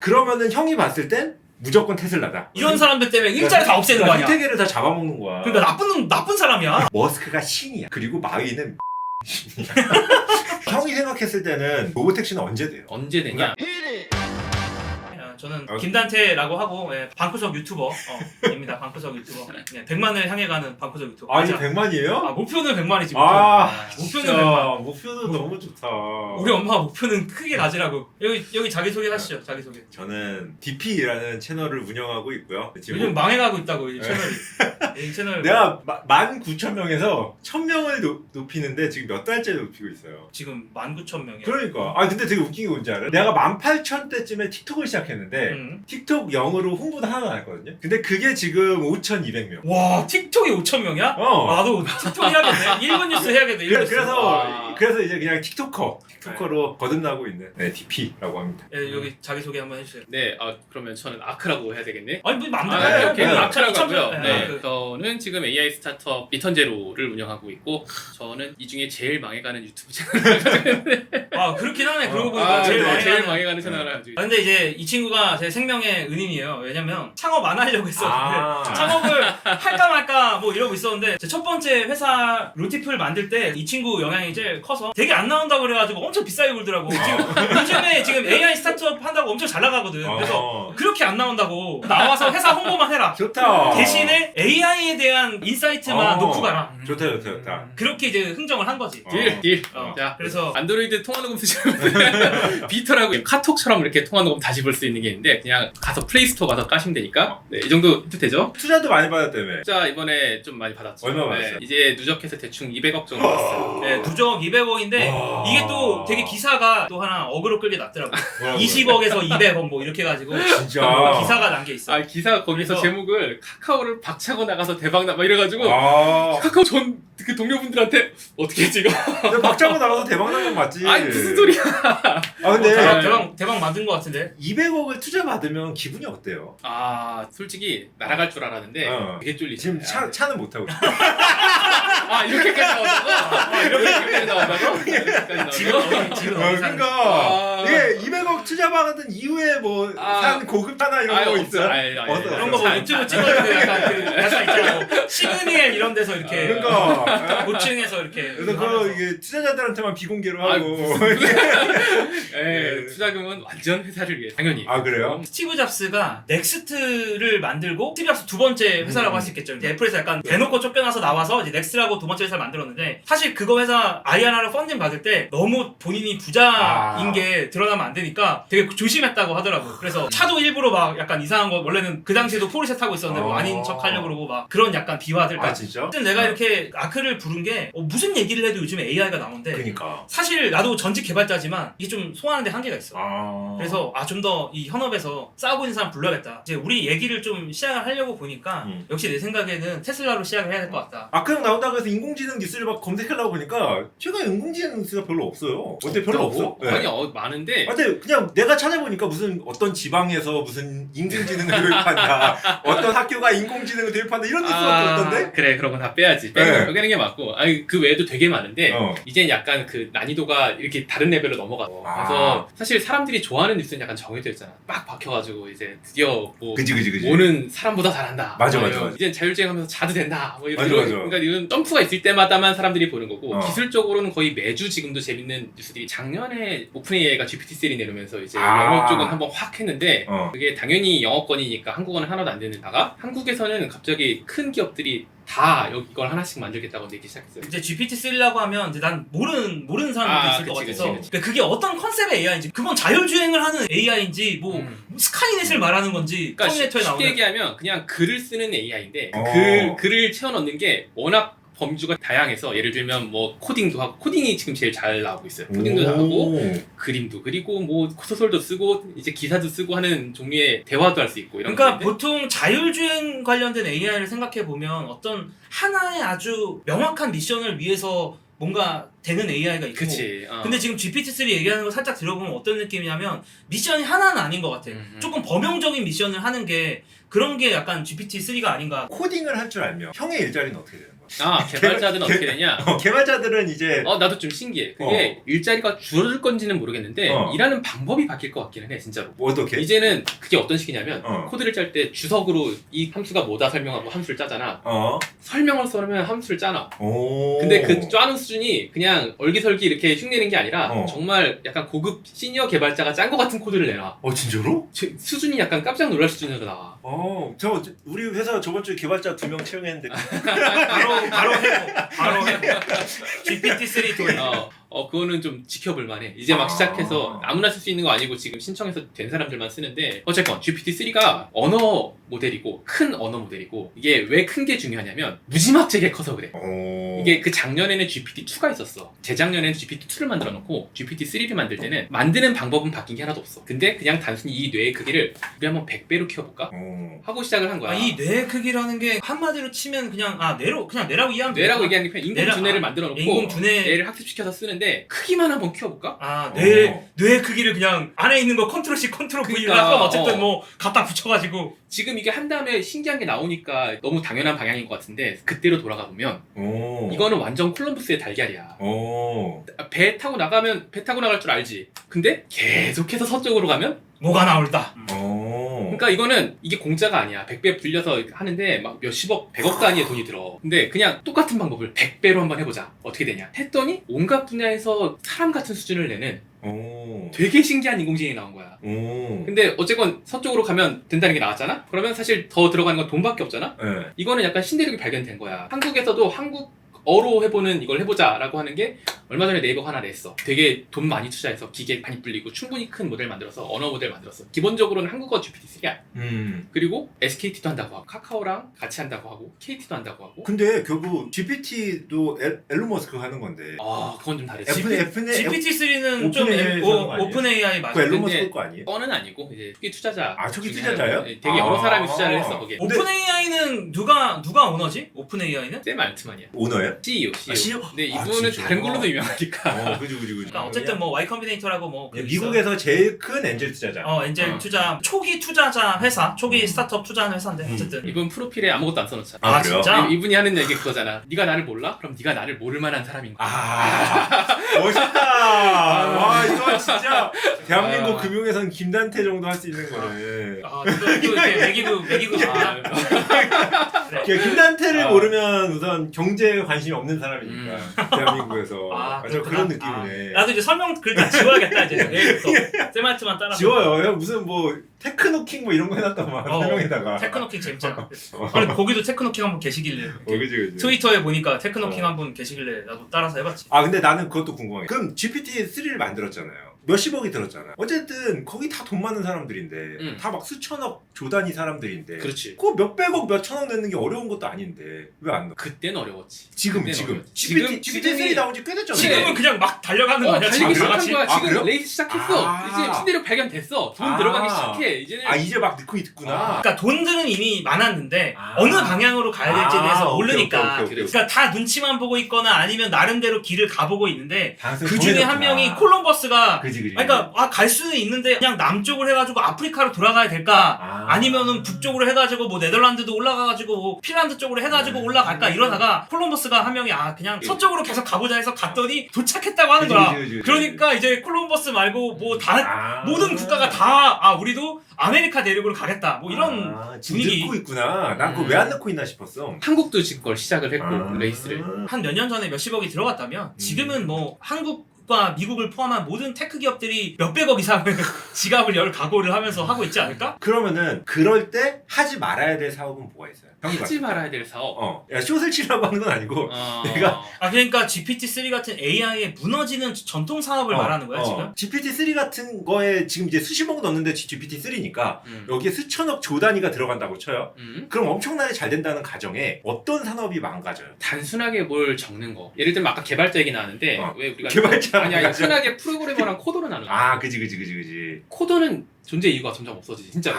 그러면은 형이 봤을 땐 무조건 테슬라다. 이런 사람들 때문에 일자리 다 없애는 거 아니야. 생태계를 다 잡아먹는 거야. 그러니까 나쁜 사람이야. 머스크가 신이야. 그리고 마위는 신이야. 형이 생각했을 때는 로보택시는 언제 돼요? 언제 되냐? 저는 김단태라고 하고 방구석 유튜버입니다. 방구석 유튜버. 100만을 향해 가는 방구석 유튜버. 아, 이제 100만이에요? 목표는 100만이지. 목표는 100만. 목표는 너무 좋다. 우리 엄마가 목표는 크게 가지라고. 여기 자기소개 하시죠. 자기소개. 저는 DP라는 채널을 운영하고 있고요. 요즘 망해가고 있다고 이 채널이. 이 채널 내가 19,000명에서 1,000명을 높이는데 지금 몇 달째 높이고 있어요. 지금 19,000명이야. 그러니까. 근데 되게 웃긴 게 뭔지 알아요? 내가 18,000대쯤에 틱톡을 시작했는데 틱톡 0으로 홍보도 하나도 안 했거든요. 근데 그게 지금 5,200명. 와, 틱톡이 5,000명이야? 나도 틱톡 해야겠네. 1분 뉴스 해야겠네. 그래서 이제 그냥 틱토커로 거듭나고 있는 DP라고 합니다. 여기 자기소개 한번 해주세요. 네, 그러면 저는 아크라고 해야 되겠네. 아니 뭐 맘대로 오케이. 아크라고 하고요. 네. 저는 지금 AI 스타트업 리턴제로를 운영하고 있고, 저는 이 중에 제일 망해가는 유튜브 채널을 가지고 있는데. 그렇긴 하네. 그러고 보니까 제일 망해가는. 망해가는 채널을 가지고 있어요. 근데 이제 이 친구가 제 생명의 은인이에요. 왜냐면 창업 안 하려고 했었는데 창업을 할까 말까 뭐 이러고 있었는데 제 첫 번째 회사 로티플 만들 때 이 친구 영향이 제일 커서 되게 안 나온다고 그래가지고 엄청 비싸게 굴더라고. 요즘에 지금 AI 스타트업 한다고 엄청 잘 나가거든. 그래서 그렇게 안 나온다고 나와서 회사 홍보만 해라. 좋다. 대신에 AI에 대한 인사이트만 놓고 가라. 좋다. 그렇게 이제 흥정을 한 거지. 딜. 자, 그래서 안드로이드 통화 녹음 쓰시면 비터라고 카톡처럼 이렇게 통화 녹음 다시 볼 수 있는 게 있는데, 그냥 가서 플레이스토어 가서 까시면 되니까. 네, 이 정도 해도 되죠? 투자도 많이 받았다며. 투자 이번에 좀 많이 받았죠. 얼마 받았어요? 이제 누적해서 대충 200억 정도 받았어요. 네, 누적 200억인데 이게 또 되게 기사가 또 하나 어그로 끌게 났더라고. 뭐라고요? 20억에서 200억 뭐 이렇게 해가지고 진짜. 기사가 난 게 있어. 기사 거기서 그래서- 제목을 카카오를 박차고 나가서 대박나 막 이래가지고 아. 카카오 그 동료분들한테 어떻게 했지 이거? 근데 박장호 나가서 대박 난 건 맞지. 아니 무슨 소리야? 근데 대박 만든 것 같은데. 200억을 투자 받으면 기분이 어때요? 솔직히 날아갈 줄 알았는데 되게 쫄리지. 지금 차는 못 타고. 이렇게까지 나온다고? 이렇게까지 나온다고? 지금 그러니까 이게 200억 투자 받은 이후에 뭐 산 고급 하나 이런 거 있어요? 이런 거 뭐 유튜브 찍어도 약간 그 가사 있잖아. 시그니엘 이런 데서 이렇게 그러니까 고층에서 이렇게. 그래서 그거 이게 투자자들한테만 비공개로 하고. 투자금은 완전 회사를 위해 당연히. 그래요? 스티브 잡스가 넥스트를 만들고 스티브 잡스 두 번째 회사라고 할 수 있겠죠. 이제 애플에서 약간 대놓고 쫓겨나서 나와서 이제 넥스트라고 두 번째 회사를 만들었는데, 사실 그거 회사 아이아나를 펀딩 받을 때 너무 본인이 부자인 게 드러나면 안 되니까 되게 조심했다고 하더라고. 그래서 차도 일부러 막 약간 이상한 거, 원래는 그 당시에도 포르쉐 타고 있었는데 뭐 아닌 척 하려고 그러고 막 그런 약간 비화들까지. 진짜? 어쨌든 내가 이렇게 아크를 부른 게 무슨 얘기를 해도 요즘에 AI가 나오는데, 그러니까. 사실 나도 전직 개발자지만 이게 좀 소화하는데 한계가 있어. 그래서 좀 더 이 현업에서 싸우고 있는 사람 불러야겠다. 이제 우리 얘기를 좀 시작을 하려고 보니까 역시 내 생각에는 테슬라로 시작을 해야 될 것 같다. 아크형 나온다고 해서 인공지능 뉴스를 막 검색하려고 보니까 최근에 인공지능 뉴스가 별로 없어요. 어때? 별로 없어? 네. 아니 많은데. 근데 그냥 내가 찾아보니까 무슨 어떤 지방에서 무슨 인공지능을 도입한다, 어떤 학교가 인공지능을 도입한다 이런 뉴스가 없던데? 그래, 그런 건 다 빼야지. 빼는 게 맞고. 그 외에도 되게 많은데 이제 약간 그 난이도가 이렇게 다른 레벨로 넘어가고. 그래서 사실 사람들이 좋아하는 뉴스는 약간 정해져 있잖아. 막 박혀가지고 이제 드디어 뭐 그지. 뭐는 사람보다 잘한다. 맞아. 이제 자율주행하면서 자도 된다. 뭐 맞아. 그러니까 이런 점프가 있을 때마다만 사람들이 보는 거고, 기술적으로는 거의 매주 지금도 재밌는 뉴스들이, 작년에 오픈AI가 GPT-3 내놓으면서 이제 영어 쪽은 한번 확 했는데 그게 당연히 영어권이니까 한국어는 하나도 안 되는다가 한국에서는 갑자기 큰 기업들이 다 이걸 하나씩 만들겠다고 내기 시작했어요. 이제 GPT-3라고 하면 이제 난 모르는 사람들도 있을 것 같아서. 그치. 그러니까 그게 어떤 컨셉의 AI인지, 그건 자율주행을 하는 AI인지 뭐 스카이넷을 말하는 건지. 그러니까 터미네이터에 쉽게 나오는. 얘기하면 그냥 글을 쓰는 AI인데 글을 채워넣는 게 워낙 범주가 다양해서, 예를 들면 뭐 코딩도 하고, 코딩이 지금 제일 잘 나오고 있어요. 코딩도 하고 그림도 그리고 뭐 소설도 쓰고 이제 기사도 쓰고 하는 종류의 대화도 할 수 있고 이런. 그러니까 보통 자율주행 관련된 AI를 생각해 보면 어떤 하나의 아주 명확한 미션을 위해서 뭔가 되는 AI가 있고. 그치. 근데 지금 GPT-3 얘기하는 거 살짝 들어보면 어떤 느낌이냐면 미션이 하나는 아닌 것 같아. 조금 범용적인 미션을 하는 게 그런 게 약간 GPT-3가 아닌가. 코딩을 할 줄 알면 형의 일자리는 어떻게 되는 거야? 개발자들은 어떻게 되냐? 개발자들은 이제 나도 좀 신기해. 그게 일자리가 줄어들 건지는 모르겠는데 일하는 방법이 바뀔 것 같기는 해, 진짜로. 어떻게? 이제는 그게 어떤 식이냐면 코드를 짤 때 주석으로 이 함수가 뭐다 설명하고 함수를 짜잖아. 설명을 써면 함수를 짜놔. 근데 그 짜는 수준이 그냥 얼기설기 이렇게 흉내는 게 아니라 정말 약간 고급 시니어 개발자가 짠 것 같은 코드를 내놔. 진짜로? 수준이 약간 깜짝 놀랄 수준으로 나와. 우리 회사 저번 주에 개발자 2명 채용했는데 바로 해보. GPT-3 도입. 그거는 좀 지켜볼 만해. 이제 막 시작해서 아무나 쓸 수 있는 거 아니고 지금 신청해서 된 사람들만 쓰는데 어쨌건 GPT-3가 언어 모델이고 큰 언어 모델이고 이게 왜 큰 게 중요하냐면 무지막지하게 커서 그래. 이게 그 작년에는 GPT-2가 있었어. 재작년에는 GPT-2를 만들어 놓고 GPT-3를 만들 때는 만드는 방법은 바뀐 게 하나도 없어. 근데 그냥 단순히 이 뇌의 크기를 우리 한번 100배로 키워볼까? 하고 시작을 한 거야. 이 뇌 크기라는 게 한마디로 치면 그냥 뇌라고 이해하면 돼. 뇌라고 얘기하는 게 인공 두뇌를 만들어 놓고 뇌를 학습시켜서 쓰는데 크기만 한번 키워볼까? 뇌 크기를 그냥 안에 있는 거 컨트롤 C 컨트롤 V를 하건 어쨌든 뭐 갖다 붙여가지고 지금 이게 한 다음에 신기한 게 나오니까 너무 당연한 방향인 것 같은데 그때로 돌아가 보면 이거는 완전 콜럼버스의 달걀이야. 배 타고 나갈 줄 알지. 근데 계속해서 서쪽으로 가면 뭐가 나올다. 그러니까 이거는 이게 공짜가 아니야. 100배 불려서 하는데 막 몇십억, 100억 단위의 돈이 들어. 근데 그냥 똑같은 방법을 100배로 한번 해보자. 어떻게 되냐? 했더니 온갖 분야에서 사람 같은 수준을 내는 되게 신기한 인공지능이 나온 거야. 근데 어쨌건 서쪽으로 가면 된다는 게 나왔잖아? 그러면 사실 더 들어가는 건 돈밖에 없잖아? 이거는 약간 신대륙이 발견된 거야. 한국에서도 어로 해보는 이걸 해보자 라고 하는 게 얼마 전에 네이버가 하나 냈어. 되게 돈 많이 투자해서 기계 많이 불리고 충분히 큰 모델 만들어서 언어 모델 만들었어. 기본적으로는 한국어 GPT-3야. 그리고 SKT도 한다고 하고 카카오랑 같이 한다고 하고 KT도 한다고 하고. 근데 결국 GPT도 앨런 머스크가 하는 건데 그건 좀 다르지. GPT-3는 좀 오픈 AI 맞아. 그 앨런 머스크 거 아니에요? 뻔은 아니고 이제 초기 투자자. 초기 투자자요? 되게 여러 사람이 투자를 했어 거기에. 오픈 AI는 누가 오너지? 오픈 AI는? 샘 알트만이야. 오너예요? CEO. 근데 이분은 진짜? 다른 걸로도 유명하니까. 그지. 그러니까 어쨌든 뭐 Y 컴비네이터라고 뭐 미국에서 제일 큰 엔젤 투자자. 엔젤 투자 초기 투자자 회사, 초기 스타트업 투자하는 회사인데 어쨌든 이분 프로필에 아무것도 안 써놓잖아. 그래요? 진짜? 이분이 하는 얘기 그거잖아. 네가 나를 몰라? 그럼 네가 나를 모를 만한 사람인 거야. 멋있다. 와 이거 진짜 대한민국 금융에서는 김단태 정도 할 수 있는 거네. 또 이렇게 매기고 싶다. 그래. 김단태를 모르면 우선 경제에 관심이 없는 사람이니까 대한민국에서 그런 느낌이네. 나도 이제 설명 글 다 지워야겠다 이제 내일부터 세마트만 따라. 지워요. 형 무슨 뭐 테크노킹 뭐 이런 거 해놨다만 설명에다가. 테크노킹 재밌잖아. 아니 거기도 테크노킹 한번 계시길래. 그지. 트위터에 보니까 테크노킹 한번 계시길래 나도 따라서 해봤지. 근데 나는 그것도 궁금해. 그럼 GPT-3를 만들었잖아요. 몇십억이 들었잖아. 어쨌든 거기 다 돈 많은 사람들인데 다 막 수천억 조단위 사람들인데 그렇지. 그거 몇백억 몇천억 내는 게 어려운 것도 아닌데 왜 안 넣어? 그때는 어려웠지. 지금 GPT-3 나온 지 꽤 됐잖아. 지금은 그냥 막 달려가는 거 아니야? 달리기 시작한 거야. 지금 그래요? 레이스 시작했어. 이제 신대륙 발견됐어. 돈 들어가기 시작해. 이제는 이제 막 넣고 있구나. 그러니까 돈들은 이미 많았는데 어느 방향으로 가야 될지에 대해서 모르니까. 오케이. 그러니까 다 눈치만 보고 있거나 아니면 나름대로 길을 가보고 있는데 그 중에 정해졌구나. 한 명이 콜럼버스가 그지. 그러니까 갈 수는 있는데 그냥 남쪽으로 해가지고 아프리카로 돌아가야 될까 아니면은 북쪽으로 해가지고 뭐 네덜란드도 올라가가지고 뭐 핀란드 쪽으로 해가지고 올라갈까 이러다가 콜럼버스가 한 명이 그냥 서쪽으로 계속 가보자 해서 갔더니 도착했다고 하는 거야. 그지. 그러니까 이제 콜럼버스 말고 뭐 다 모든 국가가 다 우리도 아메리카 대륙으로 가겠다 뭐 이런 분위기. 넣고 있구나. 난 그거 왜 안 넣고 있나 싶었어. 한국도 지금 그걸 시작을 했고 레이스를. 한 몇 년 전에 몇십억이 들어갔다면 지금은 뭐 한국과 미국을 포함한 모든 테크 기업들이 몇백억 이상을 지갑을 열 각오를 하면서 하고 있지 않을까? 그러면은 그럴 때 하지 말아야 될 사업은 뭐가 있어요? 하지 말아야 될 사업. 야 숏을 치라고 하는 건 아니고 내가 그러니까 GPT-3 같은 AI에 무너지는 전통 사업을 말하는 거야 지금? GPT-3 같은 거에 지금 이제 수십억 넣는데 GPT-3니까 여기에 수천억 조 단위가 들어간다고 쳐요. 그럼 엄청나게 잘 된다는 가정에 어떤 산업이 망가져요? 단순하게 뭘 적는 거. 예를 들면 아까 개발자 얘기 나왔는데 왜 우리가 개발자 아니 흔하게 프로그래머랑 코더로 나눠. 그지. 코더는 존재 이유가 점점 없어지지 진짜로.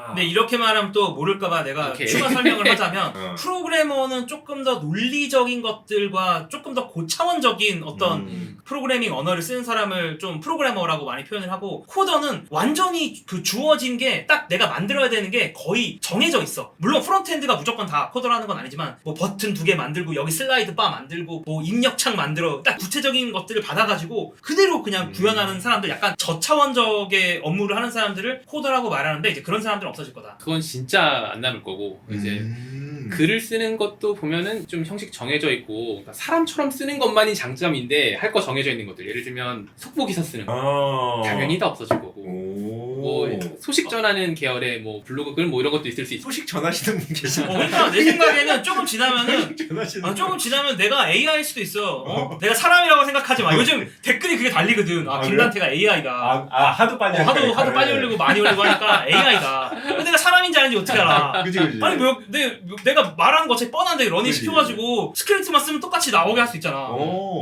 근데 이렇게 말하면 또 모를까봐 내가 오케이. 추가 설명을 하자면 어. 프로그래머는 조금 더 논리적인 것들과 조금 더 고차원적인 어떤 프로그래밍 언어를 쓰는 사람을 좀 프로그래머라고 많이 표현을 하고, 코더는 완전히 그 주어진 게 딱 내가 만들어야 되는 게 거의 정해져 있어. 물론 프론트엔드가 무조건 다 코더라는 건 아니지만 뭐 버튼 2개 만들고 여기 슬라이드 바 만들고 뭐 입력창 만들어, 딱 구체적인 것들을 받아가지고 그대로 그냥 구현하는 사람들, 약간 저차원적의 업무를 하는 사람들을 코더라고 말하는데, 이제 그런 사람들은 없어질 거다. 그건 진짜 안 남을 거고 이제 글을 쓰는 것도 보면은 좀 형식 정해져 있고, 그러니까 사람처럼 쓰는 것만이 장점인데 할 거 정해져 있는 것들, 예를 들면 속보 기사 쓰는 거 당연히 다 없어질 거고, 뭐 소식 전하는 계열의 뭐 블로그 글 뭐 이런 것도 있을 수 있어. 소식 전하시는 분 계시나요? 그러니까 내 생각에는 조금 지나면은 전하시는 조금 지나면 내가 AI일 수도 있어. 내가 사람이라고 생각하지 마. 요즘 댓글이 그게 달리거든. 김단태가 AI다. 하도 빨리 하도 빨리 올리고 많이 올리고 하니까 AI다. 내가 사람인지 아닌지 어떻게 알아? 그지. 아니 내가 말하는 거 어차피 뻔한데 러닝 그치. 시켜가지고 스크립트만 쓰면 똑같이 나오게 할 수 있잖아.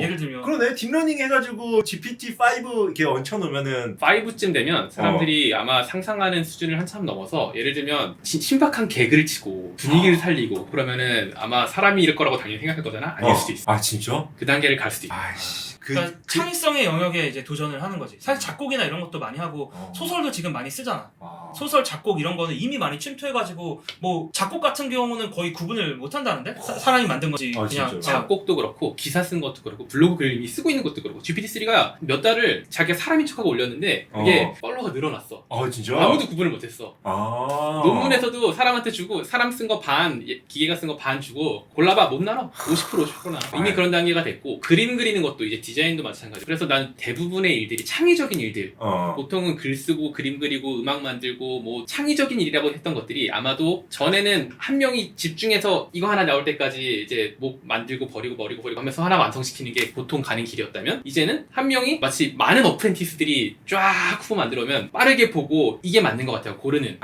예를 들면. 그러네. 딥러닝 해가지고 GPT-5 이렇게 얹혀놓으면은 5쯤 되면 사람들이 아마 상상하는 수준을 한참 넘어서, 예를 들면 신박한 개그를 치고 분위기를 살리고 그러면은 아마 사람이 이럴 거라고 당연히 생각할 거잖아. 아닐 수도 있어. 아 진짜? 그 단계를 갈 수도 있어. 아이씨. 그러니까 창의성의 영역에 이제 도전을 하는 거지. 사실 작곡이나 이런 것도 많이 하고 소설도 지금 많이 쓰잖아. 소설, 작곡 이런 거는 이미 많이 침투해가지고, 뭐 작곡 같은 경우는 거의 구분을 못 한다는데? 사람이 만든 거지. 그냥 진짜로? 작곡도 그렇고 기사 쓴 것도 그렇고 블로그 글 이미 쓰고 있는 것도 그렇고, GPT-3가 몇 달을 자기가 사람인 척하고 올렸는데 그게 팔로워가 늘어났어. 진짜? 아무도 구분을 못했어. 논문에서도 사람한테 주고 사람 쓴 거 반, 기계가 쓴 거 반 주고 골라봐, 못 나눠. 50%나 이미 그런 단계가 됐고, 그림 그리는 것도 이제 디자인도 마찬가지. 그래서 난 대부분의 일들이 창의적인 일들, 보통은 글 쓰고 그림 그리고 음악 만들고 뭐 창의적인 일이라고 했던 것들이, 아마도 전에는 한 명이 집중해서 이거 하나 나올 때까지 이제 뭐 만들고 버리고 하면서 하나 완성시키는 게 보통 가는 길이었다면, 이제는 한 명이 마치 많은 어프렌티스들이 쫙 후보 만들어오면 빠르게 보고 이게 맞는 것 같아요. 고르는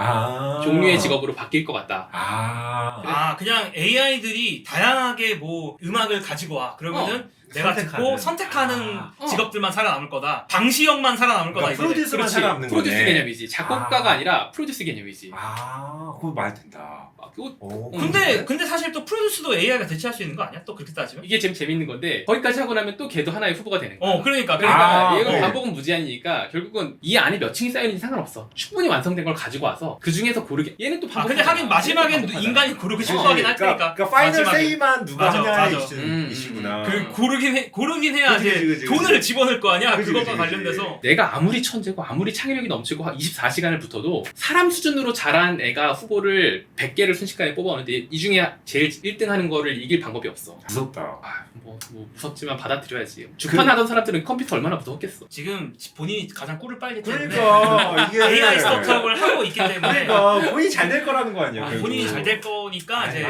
종류의 직업으로 바뀔 것 같다. 그냥 AI들이 다양하게 뭐 음악을 가지고 와. 그러면은 내가 듣고 선택하는 직업들만 살아남을 거다. 방시형만 살아남을 거다. 그러니까 프로듀스만 살아남는 거네. 프로듀스 개념이지. 작곡가가 아니라 프로듀스 개념이지. 그거 말 된다. 근데 사실 또 프로듀스도 AI가 대체할 수 있는 거 아니야? 또 그렇게 따지면? 이게 제일 재밌는 건데, 거기까지 하고 나면 또 걔도 하나의 후보가 되는 거야. 그러니까 얘가 반복은 무제한이니까 결국은 이 안에 몇 층이 쌓여있는지 상관없어. 충분히 완성된 걸 가지고 와서 그 중에서 고르게. 얘는 또 반복. 근데 하긴 마지막엔 인간이 고르고 싶어 하긴 할 테니까. 그러니까 파이널 마지막에. 세이만 누가 맞아. 하냐의 이슈구나. 고르긴 해야 이제 돈을 집어넣을 거 아니야. 그것과 관련돼서. 내가 아무리 천재고 아무리 창의력이 넘치고 24시간을 붙어도 사람 수준으로 자란 애가 후보를 100개를 순식간에 뽑아오는데 이 중에 제일 1등 하는 거를 이길 방법이 없어. 무섭다. 뭐 무섭지만 받아들여야지. 주판하던 사람들은 컴퓨터 얼마나 무서웠겠어. 지금 본인이 가장 꿀을 빨기 때문에 그러니까 이게 AI 스타트업을 하고 있기 때문에 그러니까 본인이 잘 될 거라는 거 아니야. 본인이 잘 될 거니까 이제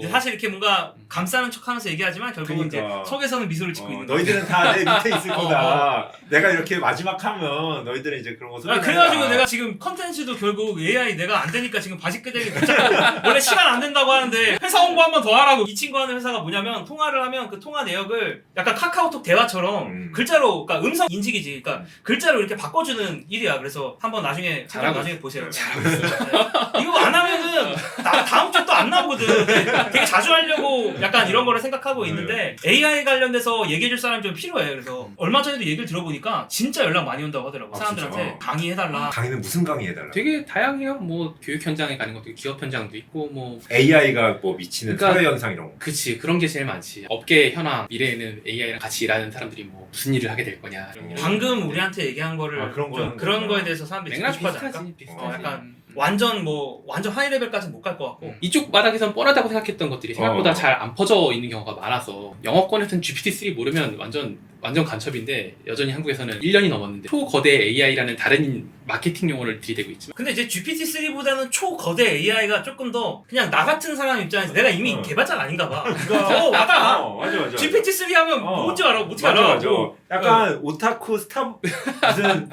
사실 이렇게 뭔가 감싸는 척하면서 얘기하지만 결국은 그러니까. 이제 속에서는 미소를 짓고 있는 거야. 너희들은 다 내 밑에 있을 거다. 내가 이렇게 마지막 하면 너희들은 이제 그런 거 소리. 그래가지고 내가 지금 컨텐츠도 결국 AI 내가 안 되니까 지금 바지끄댕이 붙잡고 원래 시간 안 된다고 하는데 회사 홍보 한 번 더 하라고. 이 친구 하는 회사가 뭐냐면, 통화를 하면 그 통화 내역을 약간 카카오톡 대화처럼 글자로, 그러니까 음성 인식이지. 그러니까 글자로 이렇게 바꿔주는 일이야. 그래서 한번 나중에 보세요. 이거 안 하면은 다음 주 또 안 나오거든. 되게 자주 하려고 약간 이런 거를 생각하고 있는데, AI 관련돼서 얘기해줄 사람이 좀 필요해. 그래서 얼마 전에도 얘기를 들어보니까 진짜 연락 많이 온다고 하더라고. 사람들한테 진짜? 강의해달라. 강의는 무슨 강의 해달라? 되게 다양해요. 뭐 교육 현장에 가는 것도 있고, 기업 현장도 있고, 뭐 AI가 뭐 미치는 사회 현상 이런 거. 그치, 그런 게 제일 많지. 업계 현황, 미래에는 AI랑 같이 일하는 사람들이 뭐 무슨 일을 하게 될 거냐. 방금 우리한테 얘기한 거를 그런 거에 대해서 사람들이 맥락 듣고 싶어하지 않을까? 비슷하지. 약간 완전 하이 레벨까지는 못 갈 것 같고. 이쪽 바닥에선 뻔하다고 생각했던 것들이 생각보다 잘 안 퍼져 있는 경우가 많아서, 영어권에서는 GPT-3 모르면 완전 간첩인데, 여전히 한국에서는 1년이 넘었는데 초거대 AI라는 다른 마케팅 용어를 들이대고 있지만, 근데 이제 GPT-3보다는 초거대 AI가 조금 더 그냥 나 같은 사람 입장에서 내가 이미 개발자가 아닌가 봐. 맞아. 맞아. GPT-3 하면 뭔지 알아? 어떻게 알아? 맞아. 약간 오타쿠 무슨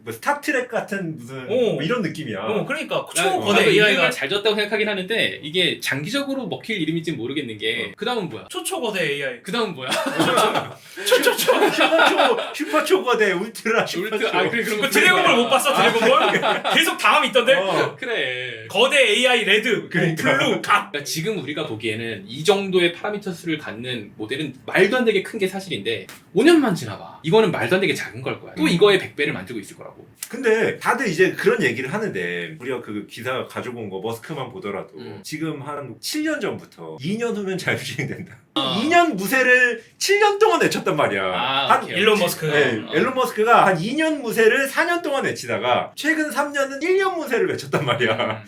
뭐 스타트랙 같은 무슨 뭐 이런 느낌이야. 그러니까 나도 초거대 이름을 AI가 잘 졌다고 생각하긴 하는데, 이게 장기적으로 먹힐 이름인지 모르겠는 게, 그 다음은 뭐야? 초초거대 AI. 그 다음은 뭐야? 초초초 슈퍼 초거대 울트라 슈퍼 초. 그래 그런 그 드래곤볼 못 봤어 드래곤볼? 계속 다음이 있던데? 그래. 거대 AI 레드, 그러니까. 블루, 각. 그러니까 지금 우리가 보기에는 이 정도의 파라미터 수를 갖는 모델은 말도 안 되게 큰 게 사실인데 5년만 지나봐. 이거는 말도 안 되게 작은 걸 거야. 또 이거의 100배를 만들고 있을 거라고. 근데 다들 이제 그런 얘기를 하는데 우리가 그 기사 가지고 온 거 머스크만 보더라도 지금 한 7년 전부터 2년 후면 자율주행된다. 2년 무쇠를 7년 동안 외쳤단 말이야. 오케이. 일론 머스크. 네, 앨런 머스크가 한 2년 무쇠를 4년 동안 외치다가 최근 3년은 1년 무쇠를 외쳤단 말이야.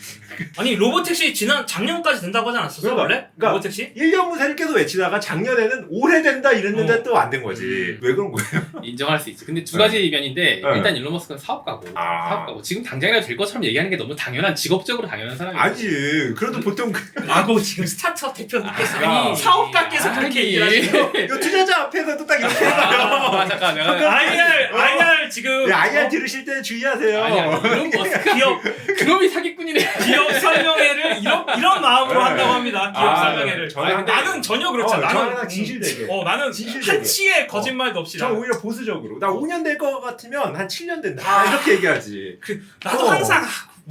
아니 로보택시 작년까지 된다고 하지 않았었어 그러니까, 원래? 그러니까 로보택시? 1년 무쇠를 계속 외치다가 작년에는 올해 된다 이랬는데 또 안 된 거지. 왜 그런 거예요? 인정할 수 있지. 근데 두 가지 면인데 네. 일단 일론 머스크는 사업가고 사업가고 지금 당장이라도 될 것처럼 얘기하는 게 너무 당연한 직업적으로 당연한 사람이야. 아니지. 그래도 보통 라고 지금 스타트업 대표님께서 아니, 사업가께서 그렇게 얘기를 하시고 이 투자자 앞에서도 딱 이렇게 해요. 잠깐 내가 IR 지금 IR 들으실 때 주의하세요. 아니야 일론 머스크 기업 그놈이 사기꾼이네. 기업 설명회를 이런 마음으로 네. 한다고 합니다. 기업 설명회를. 저는 나는 전혀 그렇지 않아. 저는 항상 진실되게. 나는 진실되게. 한치의 거짓말도 없이 저 나는. 오히려 보수적으로. 나 5년 될 것 같으면 한 7년 된다. 이렇게 얘기하지. 나도 항상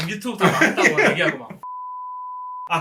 유튜브 다 망했다고 얘기하고 막.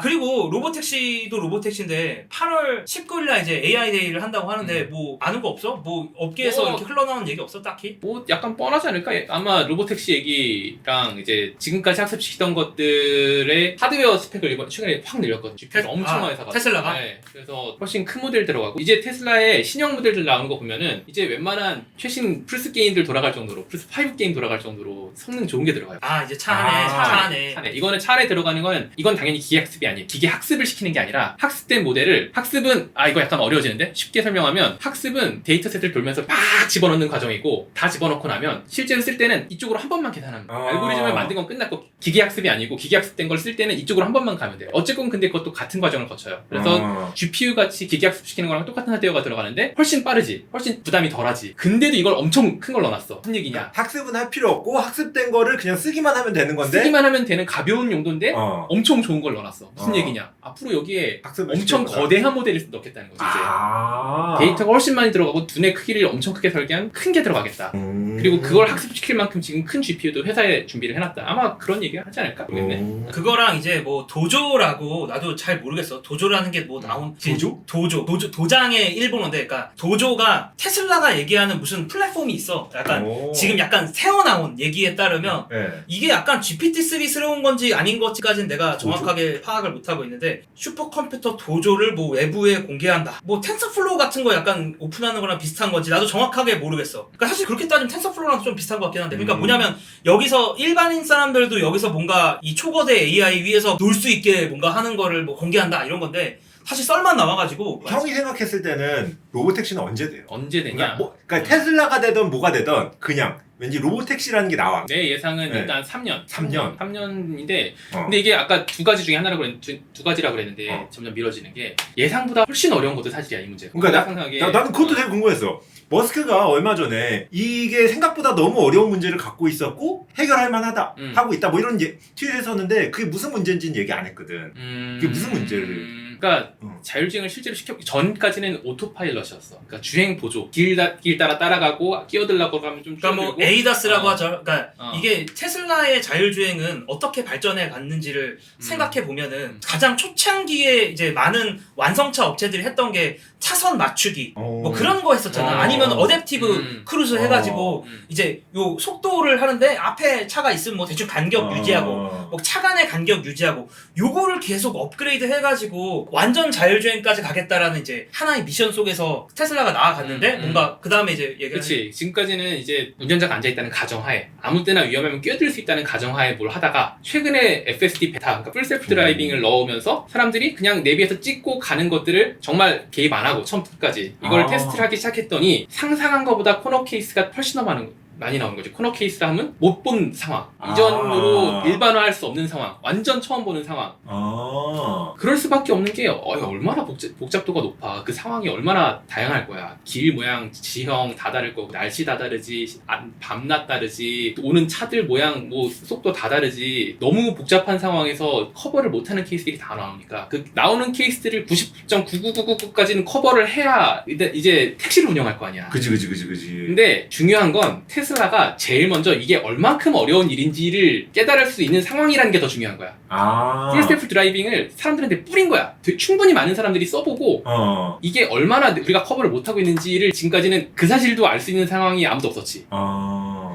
그리고 로보택시도 로보택시인데 8월 19일날 이제 AI 데이를 한다고 하는데 뭐 아는 거 없어? 뭐 업계에서 이렇게 흘러나오는 얘기 없어 딱히? 뭐 약간 뻔하지 않을까? 아마 로보택시 얘기랑 이제 지금까지 학습시키던 것들의 하드웨어 스펙을 이번 최근에 확 늘렸거든요. GPU를 엄청 많이 사가지고. 테슬라가? 네. 그래서 훨씬 큰 모델 들어가고 이제 테슬라의 신형 모델들 나오는 거 보면은 이제 웬만한 최신 플스 게임들 돌아갈 정도로 플스 5 게임 돌아갈 정도로 성능 좋은 게 들어가요. 이제 차 안에. 이거는 차 안에 들어가는 건 이건 당연히 기계 학습이 아니에요. 기계 학습을 시키는 게 아니라 학습된 모델을 학습은 이거 약간 어려워지는데 쉽게 설명하면 학습은 데이터셋을 돌면서 막 집어넣는 과정이고 다 집어넣고 나면 실제로 쓸 때는 이쪽으로 한 번만 계산합니다. 알고리즘을 만든 건 끝났고 기계 학습이 아니고 기계 학습된 걸 쓸 때는 이쪽으로 한 번만 가면 돼요. 어쨌건 근데 그것도 같은 과정을 거쳐요. 그래서 GPU 같이 기계 학습 시키는 거랑 똑같은 하드웨어가 들어가는데 훨씬 빠르지. 훨씬 부담이 덜하지. 근데도 이걸 엄청 큰 걸 넣어놨어. 무슨 얘기냐? 학습은 할 필요 없고 학습된 거를 그냥 쓰기만 하면 되는 건데 쓰기만 하면 되는 가벼운 용도인데 엄청 좋은 걸 넣어놨어. 무슨 얘기냐? 앞으로 여기에 엄청 거대한 모델을 넣겠다는 거지. 이제 데이터가 훨씬 많이 들어가고 두뇌 크기를 엄청 크게 설계한 큰 게 들어가겠다. 그리고 그걸 학습시킬 만큼 지금 큰 GPU도 회사에 준비를 해놨다. 아마 그런 얘기 하지 않을까? 모르겠네. 그거랑 이제 뭐 도조라고 나도 잘 모르겠어. 도조라는 게 뭐 나온 도장의 일본어인데, 그러니까 도조가 테슬라가 얘기하는 무슨 플랫폼이 있어. 약간 지금 약간 새어 나온 얘기에 따르면 이게 약간 GPT-3스러운 건지 아닌 건지까지는 내가 정확하게 파악을 못 하고 있는데 슈퍼컴퓨터 도조를 뭐 외부에 공개한다. 뭐 텐서플로우 같은 거 약간 오픈하는 거랑 비슷한 건지 나도 정확하게 모르겠어. 그러니까 사실 그렇게 따지면 텐서플로우랑 좀 비슷한 것 같긴 한데, 그러니까 뭐냐면 여기서 일반인 사람들도 여기서 뭔가 이 초거대 AI 위에서 놀 수 있게 뭔가 하는 거를 뭐 공개한다 이런 건데, 사실 썰만 나와가지고. 형이 생각했을 때는 로보택시는 언제 돼요? 언제 되냐? 그러니까 테슬라가 되든 뭐가 되든 그냥 왠지 로보택시라는 게 나와. 내 예상은 일단 3년. 3년인데 근데 이게 아까 두 가지 중에 하나라고 두 가지라고 그랬는데 점점 미뤄지는 게 예상보다 훨씬 어려운 것도 사실이야, 이 문제. 그러니까 나는 그것도 되게 궁금했어. 머스크가 얼마 전에 이게 생각보다 너무 어려운 문제를 갖고 있었고 해결할 만하다 하고 있다 뭐 이런 트윗을 했었는데 그게 무슨 문제인지는 얘기 안 했거든. 그게 무슨 문제를? 그러니까 자율주행을 실제로 시켰기 전까지는 오토파일럿이었어. 그러니까 주행 보조, 길 따라 따라가고 끼어들라고 하면 좀 그러니까 뭐 에이다스라고 하죠. 그러니까 이게 테슬라의 자율주행은 어떻게 발전해 갔는지를 생각해 보면은 가장 초창기에 이제 많은 완성차 업체들이 했던 게 차선 맞추기 뭐 그런 거 했었잖아. 아니면 어댑티브 크루즈 해가지고 이제 요 속도를 하는데 앞에 차가 있으면 뭐 대충 간격 유지하고 뭐 차 간의 간격 유지하고 요거를 계속 업그레이드 해가지고 완전 자율주행까지 가겠다라는 이제 하나의 미션 속에서 테슬라가 나아갔는데 뭔가 그 다음에 이제 그렇지. 지금까지는 이제 운전자가 앉아있다는 가정하에 아무 때나 위험하면 끼어들 수 있다는 가정하에 뭘 하다가 최근에 FSD 베타, 그러니까 풀 셀프 드라이빙을 넣으면서 사람들이 그냥 내비에서 찍고 가는 것들을 정말 개입 안 하고 처음부터까지 이걸 테스트를 하기 시작했더니 상상한 것보다 코너 케이스가 훨씬 더 많은 많이 나오는 거죠. 코너 케이스라 하면 못 본 상황. 이전으로 일반화할 수 없는 상황. 완전 처음 보는 상황. 그럴 수밖에 없는 게 얼마나 복잡도가 높아. 그 상황이 얼마나 다양할 거야. 길 모양, 지형 다 다를 거고 날씨 다 다르지, 밤낮 다르지, 오는 차들 모양, 뭐 속도 다 다르지. 너무 복잡한 상황에서 커버를 못하는 케이스들이 다 나오니까 그 나오는 케이스들을 90.99999까지는 커버를 해야 이제 택시를 운영할 거 아니야. 그지. 근데 중요한 건 테슬라가 제일 먼저 이게 얼만큼 어려운 일인지를 깨달을 수 있는 상황이라는 게 더 중요한 거야. 풀스테프 드라이빙을 사람들한테 뿌린 거야. 충분히 많은 사람들이 써보고 이게 얼마나 우리가 커버를 못하고 있는지를 지금까지는 그 사실도 알 수 있는 상황이 아무도 없었지.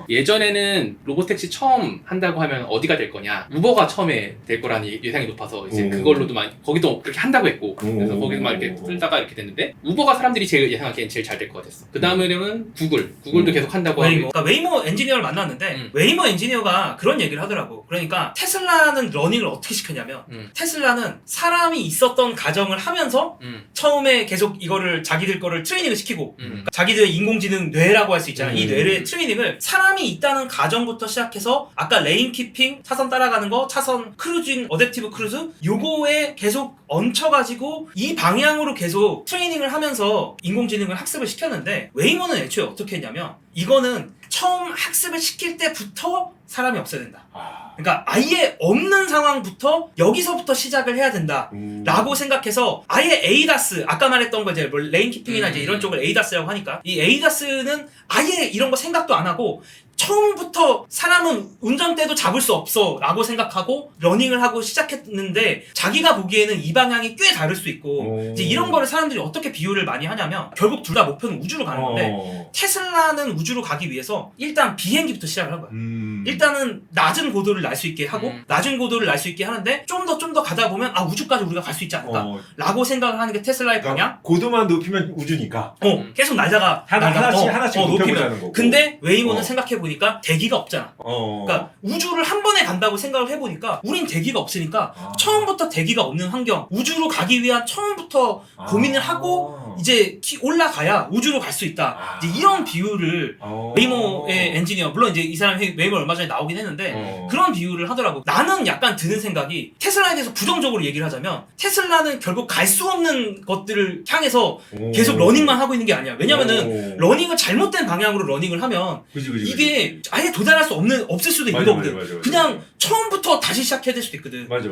예전에는 로보택시 처음 한다고 하면 어디가 될 거냐, 우버가 처음에 될 거라는 예상이 높아서 이제 그걸로도 거기도 그렇게 한다고 했고, 그래서 거기서 막 이렇게 풀다가 이렇게 됐는데, 우버가 사람들이 제일 예상하기엔 제일 잘 될 것 같았어. 그 다음에는 구글도 계속 한다고 하고. 그러니까 웨이모 엔지니어를 만났는데 웨이모 엔지니어가 그런 얘기를 하더라고. 그러니까 테슬라는 러닝을 어떻게 시켰냐면 테슬라는 사람이 있었던 가정을 하면서 처음에 계속 이거를 자기들 거를 트레이닝을 시키고, 그러니까 자기들의 인공지능 뇌라고 할 수 있잖아. 이 뇌의 트레이닝을 사람이 있다는 가정부터 시작해서 아까 레인 키핑, 차선 따라가는 거, 차선 크루징, 어댑티브 크루즈, 요거에 계속 얹혀가지고 이 방향으로 계속 트레이닝을 하면서 인공지능을 학습을 시켰는데, 웨이모는 애초에 어떻게 했냐면 이거는 처음 학습을 시킬 때부터 사람이 없어야 된다. 그러니까 아예 없는 상황부터 여기서부터 시작을 해야 된다 라고 생각해서 아예 에이다스, 아까 말했던 거 이제 뭐 레인 키핑이나 이제 이런 쪽을 에이다스라고 하니까, 이 에이다스는 아예 이런 거 생각도 안 하고 처음부터 사람은 운전대도 잡을 수 없어 라고 생각하고 러닝을 하고 시작했는데, 자기가 보기에는 이 방향이 꽤 다를 수 있고, 이제 이런 거를 사람들이 어떻게 비유를 많이 하냐면, 결국 둘 다 목표는 우주로 가는 건데, 테슬라는 우주로 가기 위해서 일단 비행기부터 시작을 한 거야. 일단은 낮은 고도를 날 수 있게 하고, 낮은 고도를 날 수 있게 하는데 좀 더 가다 보면 우주까지 우리가 갈 수 있지 않을까 라고 생각을 하는 게 테슬라의 방향. 고도만 높이면 우주니까 계속 날다가 하나씩 높여보자는 거고. 근데 웨이모는 생각해보니까 대기가 없잖아. 그러니까 우주를 한 번에 간다고 생각을 해보니까 우린 대기가 없으니까 처음부터 대기가 없는 환경, 우주로 가기 위한 처음부터 고민을 하고 이제 올라가야 우주로 갈 수 있다. 이제 이런 비유를 웨이모의 엔지니어, 물론 이제 이 사람이 웨이모 얼마 전에 나오긴 했는데 그런 비유를 하더라고. 나는 약간 드는 생각이, 테슬라에 대해서 부정적으로 얘기를 하자면 테슬라는 결국 갈 수 없는 것들을 향해서 계속 러닝만 하고 있는 게 아니야. 왜냐면은 러닝을 잘못된 방향으로 러닝을 하면 이게 아예 도달할 수 없을 수도 있는 거거든. 그냥 처음부터 다시 시작해야 될 수도 있거든. 맞아.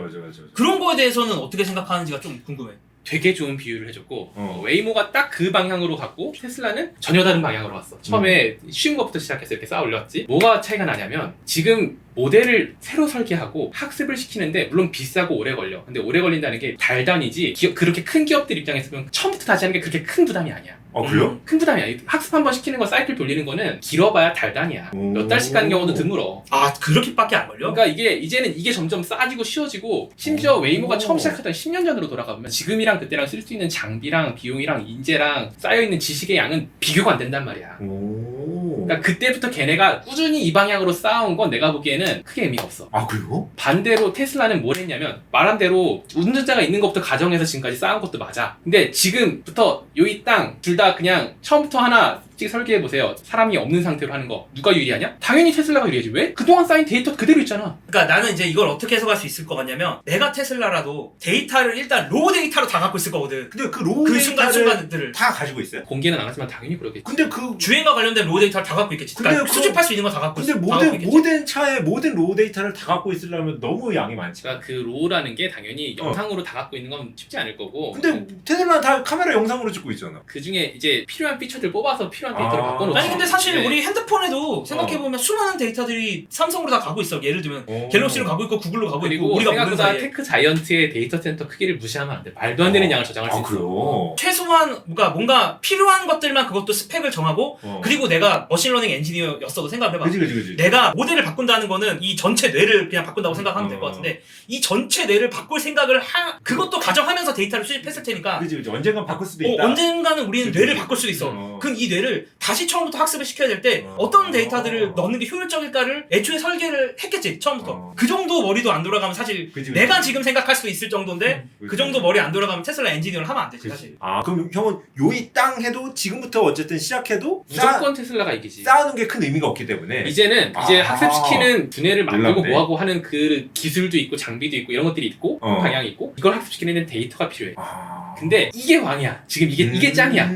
그런 거에 대해서는 어떻게 생각하는지가 좀 궁금해. 되게 좋은 비유를 해줬고, 웨이모가 딱 그 방향으로 갔고 테슬라는 전혀 다른 방향으로 왔어. 처음에 쉬운 것부터 시작해서 이렇게 쌓아 올렸지. 뭐가 차이가 나냐면, 지금 모델을 새로 설계하고 학습을 시키는데 물론 비싸고 오래 걸려. 근데 오래 걸린다는 게 달단이지, 그렇게 큰 기업들 입장에서 보면 처음부터 다시 하는 게 그렇게 큰 부담이 아니야. 그래요? 큰 부담이 아니야. 학습 한번 시키는 거, 사이클 돌리는 거는 길어봐야 달단이야. 몇 달씩 가는 경우도 드물어. 그렇게밖에 안 걸려? 그러니까 이제는 이게 점점 싸지고 쉬워지고, 심지어 웨이모가 처음 시작하던 10년 전으로 돌아가면 지금이랑 그때랑 쓸 수 있는 장비랑 비용이랑 인재랑 쌓여있는 지식의 양은 비교가 안 된단 말이야. 그러니까 그때부터 걔네가 꾸준히 이 방향으로 쌓아온 건 내가 보기에는 크게 의미가 없어. 그래요? 반대로 테슬라는 뭘 했냐면, 말한 대로 운전자가 있는 것부터 가정해서 지금까지 쌓은 것도 맞아. 근데 지금부터 요 땅 둘 다 그냥 처음부터 하나씩 설계해보세요. 사람이 없는 상태로 하는 거 누가 유리하냐? 당연히 테슬라가 유리하지. 왜? 그동안 쌓인 데이터 그대로 있잖아. 그러니까 나는 이제 이걸 어떻게 해석할 수 있을 것 같냐면, 내가 테슬라라도 데이터를 일단 로우 데이터로 다 갖고 있을 거거든. 근데 그 로우 그 데이터를 순간들을 다 가지고 있어요? 공개는 안 하지만 당연히 그러겠지. 근데 그 주행과 관련된 로우 데이터를 다 갖고 있겠지. 그러니까 수집할 수 있는 거 다 갖고 있어. 근데 모든 차에 모든 로우 데이터를 다 갖고 있으려면 너무 양이 많지. 그러니까 그 로우라는 게 당연히 영상으로 다 갖고 있는 건 쉽지 않을 거고. 근데 테슬라는 다 카메라 영상으로 찍고 있잖아. 그 중에 이제 필요한 피처들 뽑아서 필요한 데이터를 바꿔놓지. 아니 근데 사실 우리 핸드폰에도 생각해보면 수많은 데이터들이 삼성으로 다 가고 있어. 예를 들면 갤럭시로 가고 있고 구글로 가고 있고, 우리가 모르는 생각보다 사이에. 테크 자이언트의 데이터 센터 크기를 무시하면 안 돼. 말도 안 되는 양을 저장할 수 있어. 그래요? 최소한 뭔가 필요한 것들만 그것도 스펙을 정하고, 그리고 내가 머신러닝 엔지니어였어도 생각을 해봐. 그치. 내가 모델을 바꾼다는 거는 이 전체 뇌를 그냥 바꾼다고 생각하면 될 것 같은데, 이 전체 뇌를 바꿀 생각을 그것도 가정하면서 데이터를 수집했을 테니까. 그치. 언젠간 바꿀 수도 있다. 언젠가는 우리는 뇌를 바꿀 수도 있어. 그럼 이 뇌를 데이터들을 다시 처음부터 학습을 시켜야 될 때 어떤 데이터들을 넣는 게 효율적일까를 애초에 설계를 했겠지 처음부터. 그 정도 머리도 안 돌아가면 사실 그치. 내가 지금 생각할 수 있을 정도인데 그 정도 머리 안 돌아가면 테슬라 엔지니어를 하면 안 되지 사실. 아 그럼 형은 요이 땅 해도 지금부터 어쨌든 시작해도 무조건 테슬라가 이기지. 쌓아놓은 게 큰 의미가 없기 때문에 이제는 이제 아. 학습시키는 두뇌를 만들고 몰랐네. 뭐하고 하는 그 기술도 있고 장비도 있고 이런 것들이 있고 방향이 있고 이걸 학습시키는 데는 데이터가 필요해. 근데 이게 왕이야. 지금 이게 짱이야.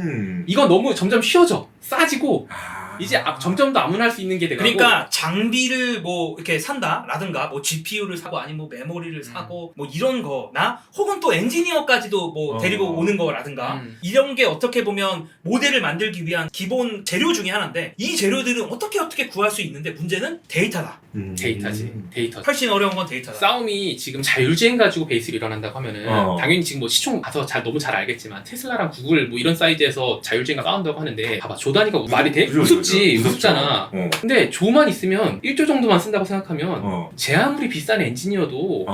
이거 너무 점점 쉬워져. 싸지고 이제 점점 더 아무나 할 수 있는 게 돼가고. 그러니까 장비를 뭐 이렇게 산다라든가 뭐 GPU를 사고 아니면 뭐 메모리를 사고 뭐 이런 거나 혹은 또 엔지니어까지도 뭐 데리고 오는 거라든가 이런 게 어떻게 보면 모델을 만들기 위한 기본 재료 중에 하나인데 이 재료들은 어떻게 구할 수 있는데 문제는 데이터다. 데이터지. 데이터. 훨씬 어려운 건 데이터다. 싸움이 지금 자율주행 가지고 베이스를 일어난다고 하면은 당연히 지금 뭐 시총 가서 너무 잘 알겠지만 테슬라랑 구글 뭐 이런 사이즈에서 자율주행가 싸운다고 하는데 봐봐 조단위가 말이 돼? 우습지. 우습잖아. 근데 조만 있으면 1조 정도만 쓴다고 생각하면 제 아무리 비싼 엔지니어도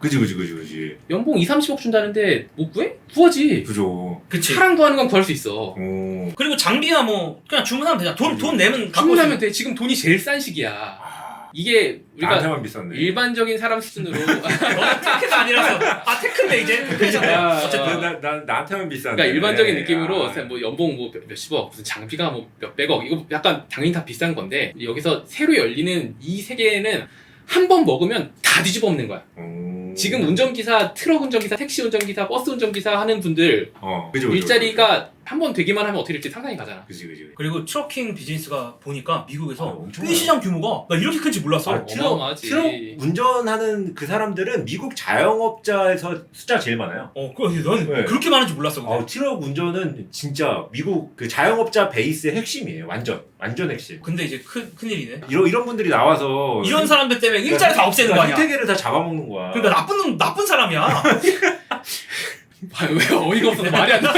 그지 연봉 2, 30억 준다는데 못 구해? 구하지. 그죠. 그치. 차랑 구하는 건 구할 수 있어. 그리고 장비야 뭐 그냥 주문하면 되잖아. 돈 내면 갖고 주문하면 돼. 지금 돈이 제일 싼 시기야. 이게 우리가 나한테만 비쌌네. 일반적인 사람 수준으로 너는 테크가 아니라서 테크인데 이제 테크잖아. 어쨌든 나한테만 비싼데. 그러니까 일반적인 느낌으로 뭐 연봉 뭐 몇십억 무슨 장비가 뭐 몇백억 이거 약간 당연히 다 비싼 건데 여기서 새로 열리는 이 세계에는 한 번 먹으면 다 뒤집어 엎는 거야. 지금 운전기사, 트럭 운전기사, 택시 운전기사, 버스 운전기사 하는 분들 그죠. 일자리가 한 번 되기만 하면 어떻게 될지 상상이 가잖아. 그지. 그리고 트러킹 비즈니스가 보니까 미국에서 엄청 꽤 시장 규모가 나 이렇게 큰지 몰랐어. 어마어마하지. 트럭 운전하는 그 사람들은 미국 자영업자에서 숫자 제일 많아요. 난 네. 그렇게 많은지 몰랐어. 근데. 트럭 운전은 진짜 미국 그 자영업자 베이스의 핵심이에요. 완전 핵심. 근데 이제 큰일이네. 이런 분들이 나와서 이런 사람들 때문에 일자리 다 없애는 거 아니야. 혜택을 다 잡아먹는 거야. 그러니까 나쁜 사람이야. 왜 어이가 없어서 말이 안 돼.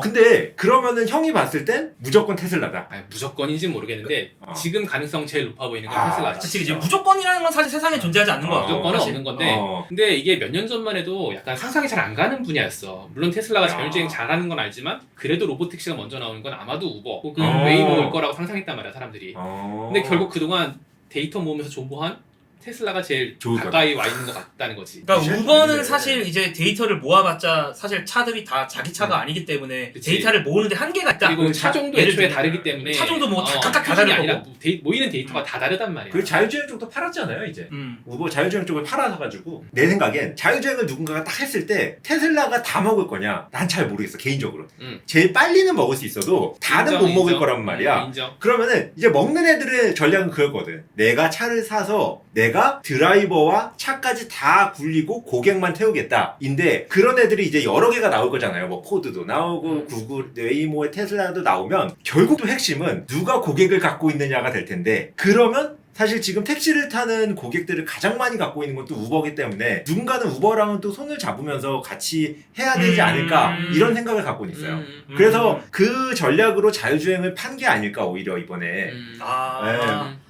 근데 그러면은 형이 봤을 땐 무조건 테슬라다. 무조건인지는 모르겠는데 지금 가능성 제일 높아 보이는 건 테슬라다. 그치, 이제 무조건이라는 건 사실 세상에 존재하지 않는 거야. 무조건은 없는 건데 근데 이게 몇 년 전만 해도 약간 상상이 잘 안 가는 분야였어. 물론 테슬라가 자율주행 잘하는 건 알지만 그래도 로보택시가 먼저 나오는 건 아마도 우버 혹은 웨이모일 거라고 상상했단 말이야 사람들이. 근데 결국 그동안 데이터 모으면서 존버한 테슬라가 제일 가까이 와 있는 것 같다는 거지. 그러니까 우버는 사실 이제 데이터를 모아봤자 사실 차들이 다 자기 차가 아니기 때문에 그치. 데이터를 모으는데 한계가 있다. 그리고 차종도 애초에 다르기 때문에 차종도 뭐 각각 그게 다른 아니라 거고. 모이는 데이터가 다 다르단 말이야. 그 자율주행 쪽도 팔았잖아요 이제. 우버 자율주행 쪽을 팔아가지고 내 생각엔 자율주행을 누군가가 딱 했을 때 테슬라가 다 먹을 거냐? 난 잘 모르겠어 개인적으로. 제일 빨리는 먹을 수 있어도 다는 못 먹을 거란 말이야. 인정. 그러면은 이제 먹는 애들의 전략은 그거거든. 내가 차를 사서 내가 드라이버와 차까지 다 굴리고 고객만 태우겠다. 인데 그런 애들이 이제 여러 개가 나올 거잖아요. 뭐 포드도 나오고 구글, 웨이모의 테슬라도 나오면 결국 또 핵심은 누가 고객을 갖고 있느냐가 될 텐데 그러면 사실 지금 택시를 타는 고객들을 가장 많이 갖고 있는 것도 우버기 때문에 누군가는 우버랑은 또 손을 잡으면서 같이 해야 되지 않을까 이런 생각을 갖고 있어요. 그래서 그 전략으로 자율주행을 판 게 아닐까 오히려 이번에. 네.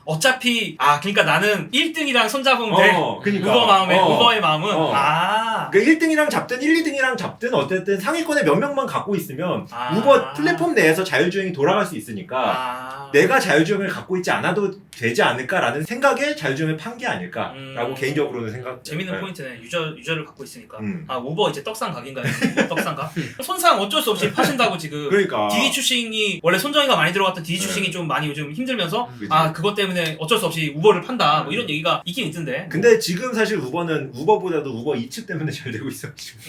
어차피 그러니까 나는 1등이랑 손잡으면 돼. 그러니까. 우버의 마음은 그러니까 1등이랑 잡든 1, 2등이랑 잡든 어쨌든 상위권에 몇 명만 갖고 있으면 우버 플랫폼 내에서 자율주행이 돌아갈 수 있으니까 내가 자율주행을 갖고 있지 않아도 되지 않을까라는 생각에 자율주행을 판 게 아닐까라고 개인적으로는 생각. 재밌는 포인트네. 유저를 갖고 있으니까. 우버 이제 떡상 각인가요? 우버 떡상각? 손상 어쩔 수 없이 파신다고 지금. 그러니까. 디디 추싱이 원래 손정이가 많이 들어갔던 디디 추싱이 좀 많이 요즘 힘들면서 그것 때문에 어쩔 수 없이 우버를 판다. 뭐 이런 얘기가 있긴 있던데. 근데 지금 사실 우버는 우버보다도 우버 2측 때문에 잘 되고 있어 지금.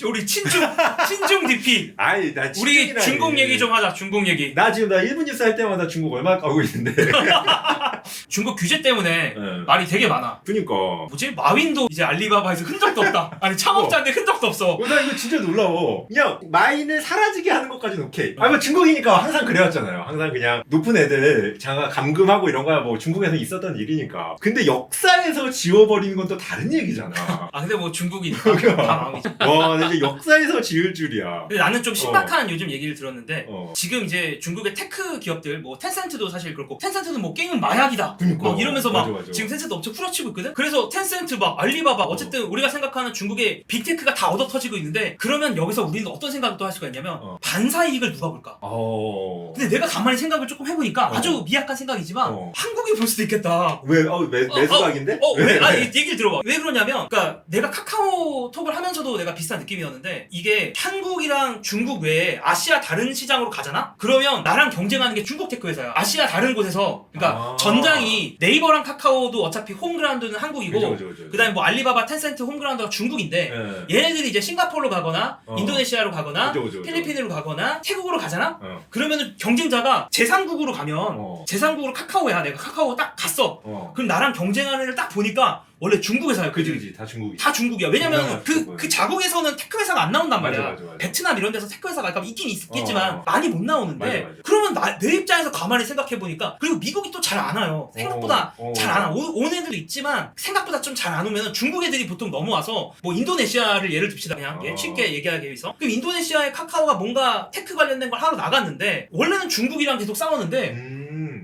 우리 친중 DP. 아이 나 우리 중국 얘기 좀 하자. 중국 얘기. 나 지금 나 1분 뉴스 할 때마다 중국 얼마나 까고 있는데. 중국 규제 때문에 말이 되게 많아. 그니까. 뭐지? 마윈도 이제 알리바바에서 흔적도 없다. 아니 창업자인데 흔적도 없어. 나 이거 진짜 놀라워. 그냥 마인을 사라지게 하는 것까지는 오케이. 뭐 중국이니까 항상 그래왔잖아요. 항상 그냥 높은 애들 장아 감금하고 이런 거야 뭐 중국에서 있었던 일이니까. 근데 역사에서 지워버리는 건 또 다른 얘기잖아. 근데 뭐 중국이니까 다 마음이지. 와, 이제 역사에서 지을 줄이야. 근데 나는 좀 신박한 요즘 얘기를 들었는데 어. 지금 이제 중국의 테크 기업들 뭐 텐센트도 사실 그렇고 텐센트도 뭐 게임은 마약이다 그러니까. 막 이러면서 막 맞아. 지금 텐센트 엄청 풀어치고 있거든. 그래서 텐센트 막 알리바바 어쨌든 우리가 생각하는 중국의 빅테크가 다 얻어 터지고 있는데 그러면 여기서 우리는 어떤 생각을 또 할 수가 있냐면 반사 이익을 누가 볼까? 근데 내가 가만히 생각을 조금 해보니까 아주 미약한 생각이지만 한국이 볼 수도 있겠다. 왜? 매수각인데? 왜? 이 얘기를 들어봐. 왜 그러냐면, 그러니까 내가 카카오톡을 하면서도 내가 비슷한 느낌이었는데 이게 한국이랑 중국 외에 아시아 다른 시장으로 가잖아? 그러면 나랑 경쟁하는 게 중국 테크 회사야. 아시아 다른 곳에서, 그러니까 전장이 네이버랑 카카오도 어차피 홈그라운드는 한국이고, 그다음에 뭐 알리바바, 텐센트 홈그라운드가 중국인데 얘네들이 이제 싱가포르로 가거나 인도네시아로 가거나 필리핀으로 가거나 태국으로 가잖아? 그러면은 경쟁자가 제3국으로 가면 제3국으로 카카오야. 내가 카카오 딱 갔어. 그럼 나랑 경쟁하는 애를 딱 보니까 원래 중국 회사야. 그지 다 중국이. 다 중국이야. 왜냐면 그 자국에서는 테크 회사가 안 나온단 말이야. 맞아. 베트남 이런 데서 테크 회사가 있긴 있겠지만 많이 못 나오는데 맞아. 그러면 내 입장에서 가만히 생각해 보니까 그리고 미국이 또 잘 안 와요. 생각보다 잘 안 와. 온 애들도 있지만 생각보다 좀 잘 안 오면 중국 애들이 보통 넘어와서 뭐 인도네시아를 예를 듭시다. 그냥 쉽게 얘기하기 위해서. 그럼 인도네시아에 카카오가 뭔가 테크 관련된 걸 하러 나갔는데 원래는 중국이랑 계속 싸웠는데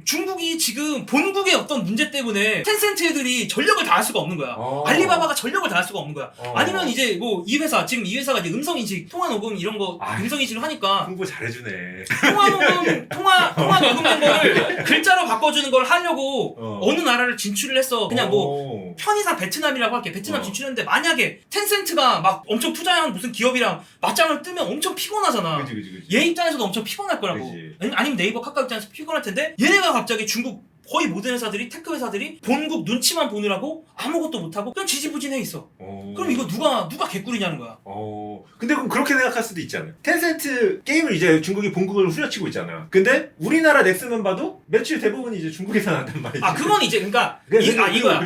중국이 지금 본국의 어떤 문제 때문에 텐센트 애들이 전력을 다할 수가 없는 거야. 알리바바가 전력을 다할 수가 없는 거야. 아니면 이제 뭐 이 회사 지금 이 회사가 이제 음성인식, 통화녹음 이런 거 음성인식을 하니까 홍보 잘해주네. 통화 녹음된 거를 글자로 바꿔주는 걸 하려고 어느 나라를 진출을 했어. 그냥 뭐 편의상 베트남이라고 할게. 베트남 진출했는데 만약에 텐센트가 막 엄청 투자한 무슨 기업이랑 맞짱을 뜨면 엄청 피곤하잖아. 그지. 얘 입장에서도 엄청 피곤할 거라고. 그치. 아니면 네이버 카카오 입장에서 피곤할 텐데 얘네가 갑자기 중국 거의 모든 회사들이 테크 회사들이 본국 눈치만 보느라고 아무것도 못하고 그냥 지지부진해 있어. 그럼 이거 누가 개꿀이냐는 거야. 근데 그럼 그렇게 생각할 수도 있잖아요. 텐센트 게임을 이제 중국이 본국을 후려치고 있잖아. 근데 우리나라 넥슨만 봐도 매출 대부분이 이제 중국에서 난단 말이지. 그건 이제 그러니까 이거야.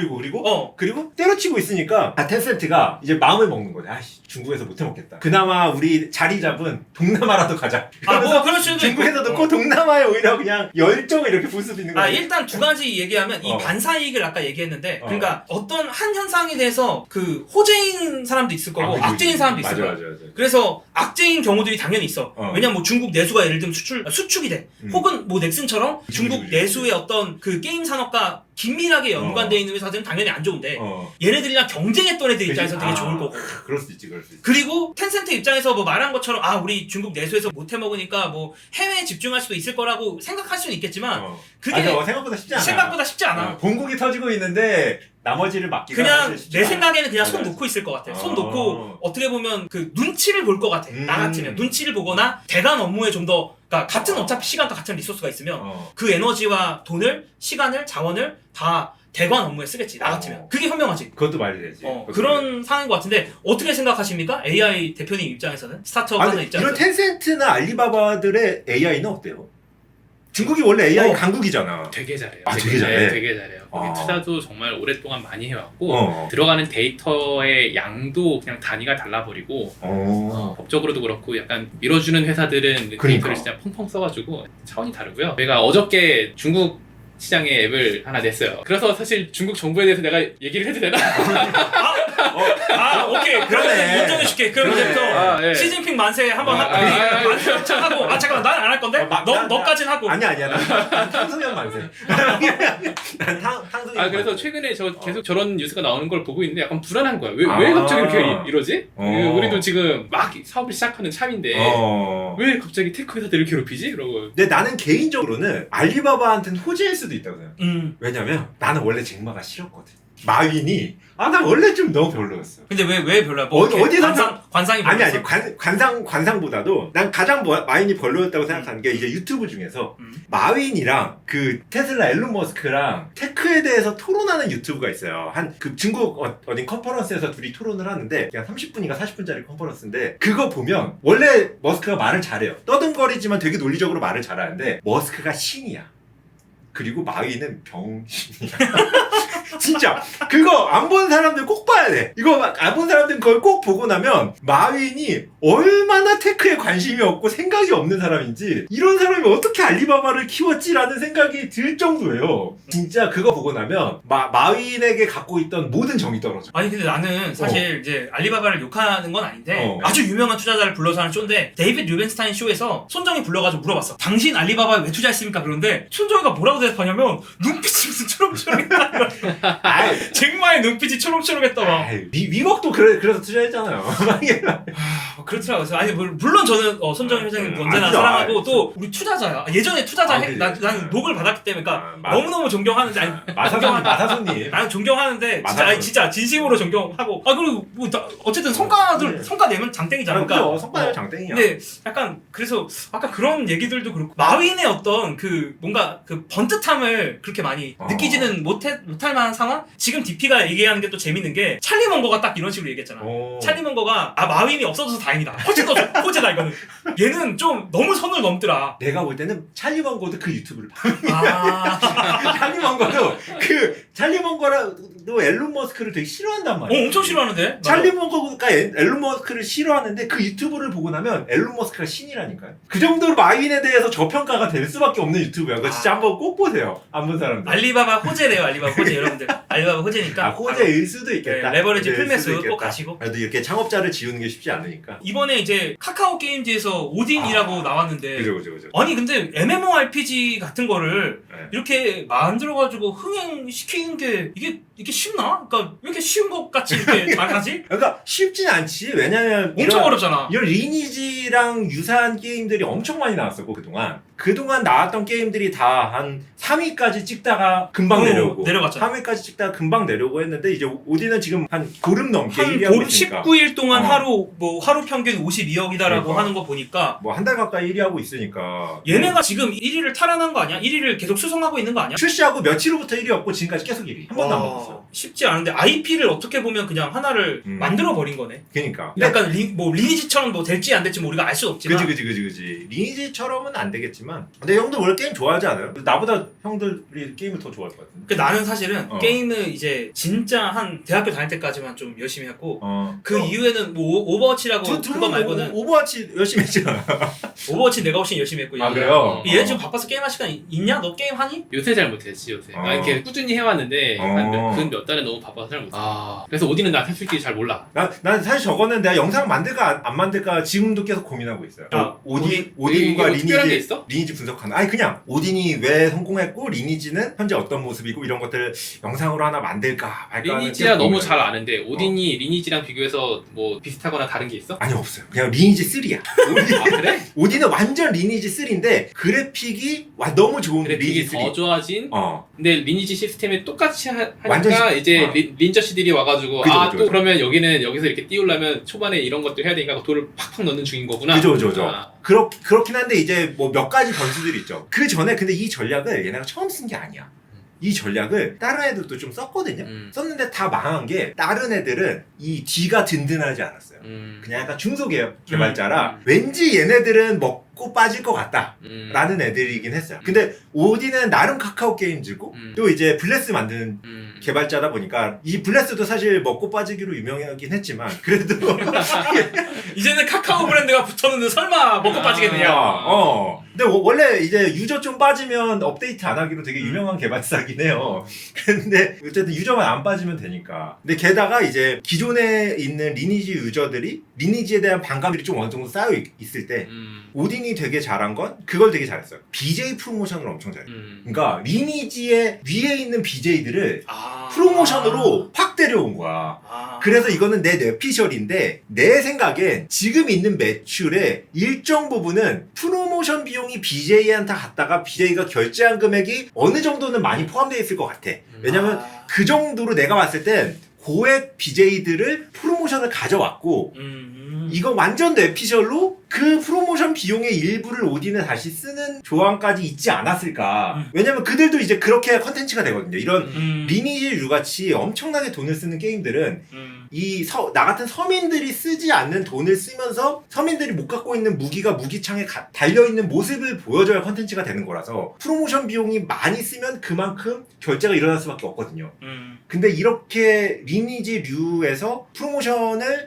그리고 때려치고 있으니까 텐센트가 이제 마음을 먹는 거지. 중국에서 못 해먹겠다. 그나마 우리 자리 잡은 동남아라도 가자. 뭐 그럴 수도 중국에서도 꼭 동남아에 오히려 그냥 열정을 이렇게 볼 수도 있는 거야. 일단 두 가지 얘기하면 이 반사이익을 아까 얘기했는데 그러니까 어떤 한 현상에 대해서 그 호재인 사람도 있을 거고 악재인 사람도 있을 거야. 맞아. 그래서 악재인 경우들이 당연히 있어. 왜냐면 뭐 중국 내수가 예를 들면 수축이 돼. 혹은 뭐 넥슨처럼 중국 내수의 어떤 그 게임 산업과 긴밀하게 연관되어 있는 회사들은 당연히 안 좋은데 얘네들이랑 경쟁했던 애들 입장에서 되게 좋을 거고. 그럴 수 있지. 그리고 텐센트 입장에서 뭐 말한 것처럼 우리 중국 내수에서 못 해먹으니까 뭐 해외에 집중할 수도 있을 거라고 생각할 수는 있겠지만 그게 생각보다 쉽지 않아. 본국이 터지고 있는데 나머지를 맡기가 그냥 내 생각에는 그냥 손 놓고 있을 것 같아. 손 놓고 어떻게 보면 그 눈치를 볼 것 같아. 나 같으면 눈치를 보거나 대관 업무에 좀 더 그러니까 같은 어차피 시간과 같은 리소스가 있으면 그 에너지와 돈을 시간을 자원을 다 대관 업무에 쓰겠지. 나 같으면 그게 현명하지. 그것도 말이 되지. 그런 상황인 것 같은데 어떻게 생각하십니까? AI 대표님 입장에서는 스타트업 하는 입장에서 이런 텐센트나 알리바바들의 AI는 어때요? 중국이 원래 AI 강국이잖아. 되게 잘해요. 되게 잘해. 되게 잘해요. 거기 투자도 정말 오랫동안 많이 해왔고 들어가는 데이터의 양도 그냥 단위가 달라버리고 법적으로도 그렇고 약간 밀어주는 회사들은 데이터를 진짜 펑펑 써가지고 차원이 다르고요. 저희가 어저께 중국 시장에 앱을 하나 냈어요. 그래서 사실 중국 정부에 대해서 내가 얘기를 해도 되나? 오케이. 그러면 인정해줄게. 그럼 이제부터 예. 시진핑 만세 한번 만세 하고 잠깐만 난 안 할 건데? 너까진 하고. 아니야. 난 탕소년 만세. 난 탕소년 그래서 최근에 계속 저런 뉴스가 나오는 걸 보고 있는데 약간 불안한 거야. 왜 갑자기 이렇게 이러지? 우리도 지금 막 사업을 시작하는 참인데 왜 갑자기 테크 회사들을 괴롭히지? 이러고. 근데 나는 개인적으로는 알리바바한테는 호재일 수도 있다고 생각해. 왜냐면 나는 원래 잭마가 싫었거든. 마윈이 나 원래 좀 너무 별로였어. 근데 왜 별로야? 어디서 관상이 별로였어? 관상보다도 난 가장 마윈이 별로였다고 생각하는 게 이제 유튜브 중에서 마윈이랑 그 테슬라 앨런 머스크랑 테크에 대해서 토론하는 유튜브가 있어요. 그 중국 어딘 컨퍼런스에서 둘이 토론을 하는데 그냥 30분인가 40분짜리 컨퍼런스인데 그거 보면 원래 머스크가 말을 잘해요. 떠듬거리지만 되게 논리적으로 말을 잘하는데 머스크가 신이야. 그리고 마윈은 병신이야. 진짜 그거 안 본 사람들 꼭 봐야 돼. 이거 안 본 사람들은 그걸 꼭 보고 나면 마윈이 얼마나 테크에 관심이 없고 생각이 없는 사람인지 이런 사람이 어떻게 알리바바를 키웠지라는 생각이 들 정도예요. 진짜 그거 보고 나면 마윈에게 갖고 있던 모든 정이 떨어져. 아니 근데 나는 사실 이제 알리바바를 욕하는 건 아닌데 아주 유명한 투자자를 불러서 하는 쇼인데 데이비드 류벤스타인 쇼에서 손정이 불러가지고 물어봤어. 당신 알리바바에 왜 투자했습니까? 그런데 손정이가 뭐라고 대답하냐면 눈빛이 무슨 초롱초롱했다. 쟁마의 눈빛이 초롱초롱했다 막. 미국도 그래서 투자했잖아요. 그렇더라고요. 그래서 아니 물론 저는 손정희 회장님 언제나 사랑하고 또 우리 투자자야. 예전에 투자자 난 녹을 받았기 때문에 그러니까 너무너무 존경하는데 아니 마사손님 나는 존경하는데 진짜 진심으로 존경하고 그리고 뭐 어쨌든 성과 내면 장땡이잖아. 그러니까 성과 내면 장땡이야. 근데 약간 그래서 아까 그런 얘기들도 그렇고 마윈의 어떤 그 뭔가 그 번듯함을 그렇게 많이 느끼지는 못할 만한 상황? 지금 DP가 얘기하는 게 또 재밌는 게 찰리 먼거가 딱 이런 식으로 얘기했잖아. 찰리 먼거가 마윈이 없어져서 다행이다. 훨씬 더 호재다 이거는. 얘는 좀 너무 선을 넘더라. 내가 볼 때는 찰리 먼거도 그 유튜브를 찰리 먼거도 찰리 먼거도 앨런 머스크를 되게 싫어한단 말이야. 엄청 싫어하는데? 찰리 먼거가 앨런 머스크를 싫어하는데 그 유튜브를 보고 나면 앨런 머스크가 신이라니까요. 그 정도로 마윈에 대해서 저평가가 될 수밖에 없는 유튜브야. 그거 진짜 한번 꼭 보세요. 안 본 사람들. 알리바바 호재래요. 알리바바 호재 여러분들. 알리바바 호재니까. 호재일 수도 있겠다. 네, 레버리지 풀매수 꼭 가시고. 그래도 이렇게 창업자를 지우는 게 쉽지 않으니까. 이번에 이제 카카오 게임즈에서 오딘이라고 나왔는데. 그죠. 아니 근데 MMORPG 같은 거를 이렇게 만들어가지고 흥행시키는 게 이게 쉽나? 그러니까 왜 이렇게 쉬운 것 같이 이렇게 잘하지? 그러니까 쉽진 않지. 왜냐면 엄청 어렵잖아. 이런 리니지랑 유사한 게임들이 엄청 많이 나왔었고 그동안 나왔던 게임들이 다 한 3위까지 찍다가 금방 내려갔잖아. 3위까지 찍다가 금방 내려오고 했는데 이제 오디는 지금 한 보름 넘게 한 1위하고 있으니까 19일 동안 하루 평균 52억이다라고 그러니까. 하는 거 보니까 뭐 한 달 가까이 1위하고 있으니까 얘네가 지금 1위를 탈환한 거 아니야? 1위를 계속 수성하고 있는 거 아니야? 출시하고 며칠 후부터 1위였고 지금까지 계속 1위. 한 번도 안 먹었어. 쉽지 않은데 IP를 어떻게 보면 그냥 하나를 만들어 버린 거네. 그러니까. 약간 리니지처럼 뭐 될지 안 될지 우리가 알 수 없지만. 그지. 리니지처럼은 안 되겠지만. 근데 형도 원래 게임 좋아하지 않아요? 나보다 형들이 게임을 더 좋아할 것 같은데. 나는 사실은 게임을 이제 진짜 한 대학교 다닐 때까지만 좀 열심히 했고 그 이후에는 뭐 오버워치라고 그거 말고는 오버워치 열심히 했잖아. 오버워치 내가 훨씬 열심히 했고. 그래요? 얘 지금 바빠서 게임할 시간 있냐? 너 게임 하니? 요새 잘 못했지 요새. 이렇게 꾸준히 해왔는데 근 몇 달에 너무 바빠서 잘 못해. 그래서 오디는 나 솔직히 잘 몰라. 난 사실 저거는 내가 영상 만들까 안 만들까 지금도 계속 고민하고 있어요. 오딘과 리니지 분석하는. 아니 그냥 오딘이 왜 성공했고 리니지는 현재 어떤 모습이고 이런 것들을 영상으로 하나 만들까 말까. 리니지야 너무 잘 아는데 오딘이 리니지랑 비교해서 뭐 비슷하거나 다른 게 있어? 아니 없어요. 그냥 리니지 3야. 그래? 오딘은 완전 리니지 3인데 그래픽이 너무 좋은 그래픽이 리니지 3. 더 좋아진. 근데 리니지 시스템이 똑같이 하니까 이제 린저씨들이 와가지고 그죠. 그러면 여기서 이렇게 띄우려면 초반에 이런 것들 해야 되니까 돈을 팍팍 넣는 중인 거구나. 그죠. 그렇긴 한데 이제 뭐 몇 가지 변수들이 있죠. 그 전에 근데 이 전략을 얘네가 처음 쓴 게 아니야. 이 전략을 다른 애들도 좀 썼거든요. 썼는데 다 망한 게 다른 애들은 이 뒤가 든든하지 않았어요. 그냥 약간 중소기업 개발자라 왠지 얘네들은 먹고 빠질 것 같다 라는 애들이긴 했어요. 근데 오디는 나름 카카오 게임즈고 또 이제 블레스 만드는 개발자다 보니까 이 블레스도 사실 먹고 빠지기로 유명하긴 했지만 그래도 이제는 카카오 브랜드가 붙었는데 설마 먹고 빠지겠느냐. 근데 원래 이제 유저 좀 빠지면 업데이트 안 하기로 되게 유명한 개발사긴 해요. 근데 어쨌든 유저만 안 빠지면 되니까. 근데 게다가 이제 기존에 있는 리니지 유저들이 리니지에 대한 반감들이 좀 어느 정도 쌓여 있을 때 오딘이 되게 잘한 건 그걸 되게 잘했어요. BJ 프로모션을 엄청 잘해요. 그러니까 리니지의 위에 있는 BJ들을 프로모션으로 확 데려온 거야. 그래서 이거는 내 뇌피셜인데 내 생각엔 지금 있는 매출의 일정 부분은 프로모션 비용이 BJ한테 갔다가 BJ가 결제한 금액이 어느 정도는 많이 포함되어 있을 것 같아. 왜냐면 그 정도로 내가 봤을 땐 고액 BJ들을 프로모션을 가져왔고 이거 완전 뇌피셜로 그 프로모션 비용의 일부를 오딘에 다시 쓰는 조항까지 있지 않았을까. 왜냐면 그들도 이제 그렇게 컨텐츠가 되거든요. 이런 리니지 류같이 엄청나게 돈을 쓰는 게임들은 나 같은 서민들이 쓰지 않는 돈을 쓰면서 서민들이 못 갖고 있는 무기가 무기창에 달려있는 모습을 보여줘야 컨텐츠가 되는 거라서 프로모션 비용이 많이 쓰면 그만큼 결제가 일어날 수밖에 없거든요. 근데 이렇게 리니지 류에서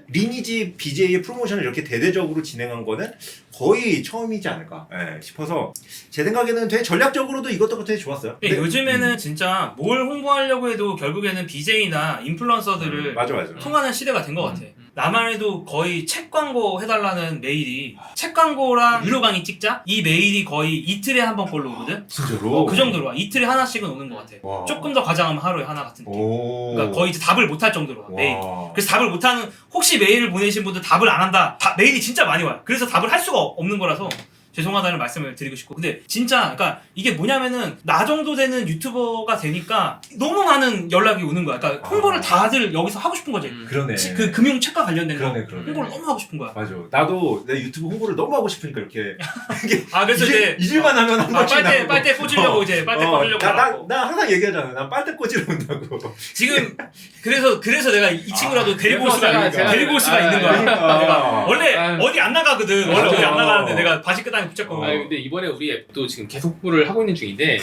리니지 BJ의 프로모션을 이렇게 대대적으로 진행한 거는 거의 처음이지 않을까 싶어서 제 생각에는 되게 전략적으로도 이것도 되게 좋았어요. 근데 요즘에는 진짜 뭘 홍보하려고 해도 결국에는 BJ나 인플루언서들을 맞아. 통하는 시대가 된 것 같아. 나만 해도 거의 책 광고 해달라는 메일이 책 광고랑 유료 강의 찍자? 이 메일이 거의 이틀에 한 번 걸로 오거든? 진짜로? 그 정도로 와. 이틀에 하나씩은 오는 것 같아. 와. 조금 더 과장하면 하루에 하나 같은 느낌. 오. 그러니까 거의 이제 답을 못 할 정도로 와, 메일. 와. 그래서 답을 못하는, 혹시 메일을 보내신 분들 답을 안 한다. 메일이 진짜 많이 와요. 그래서 답을 할 수가 없는 거라서 죄송하다는 말씀을 드리고 싶고. 근데 진짜 그러니까 이게 뭐냐면은 나 정도 되는 유튜버가 되니까 너무 많은 연락이 오는 거야. 그러니까 홍보를 다들 여기서 하고 싶은 거지. 그러네. 그 금융책과 관련된 거 그러네. 홍보를 너무 하고 싶은 거야. 맞아. 나도 내 유튜브 홍보를 너무 하고 싶으니까 이렇게 그래서 이제 잊을만 하면 한 번씩 빨대 꽂으려고 이제 빨대 꽂으려고 하고. 나 항상 얘기하잖아. 난 빨대 꽂으러 온다고. 지금 그래서 내가 이 친구라도 데리고 올 수가 제가 올 수가 있는 거야. 그러니까. 내가 원래 어디 안 나가거든. 원래 맞아. 어디 안 나가는데 내가 바지 끄다니 붙잡고. 근데 이번에 우리 앱도 지금 계속 홍보를 하고 있는 중인데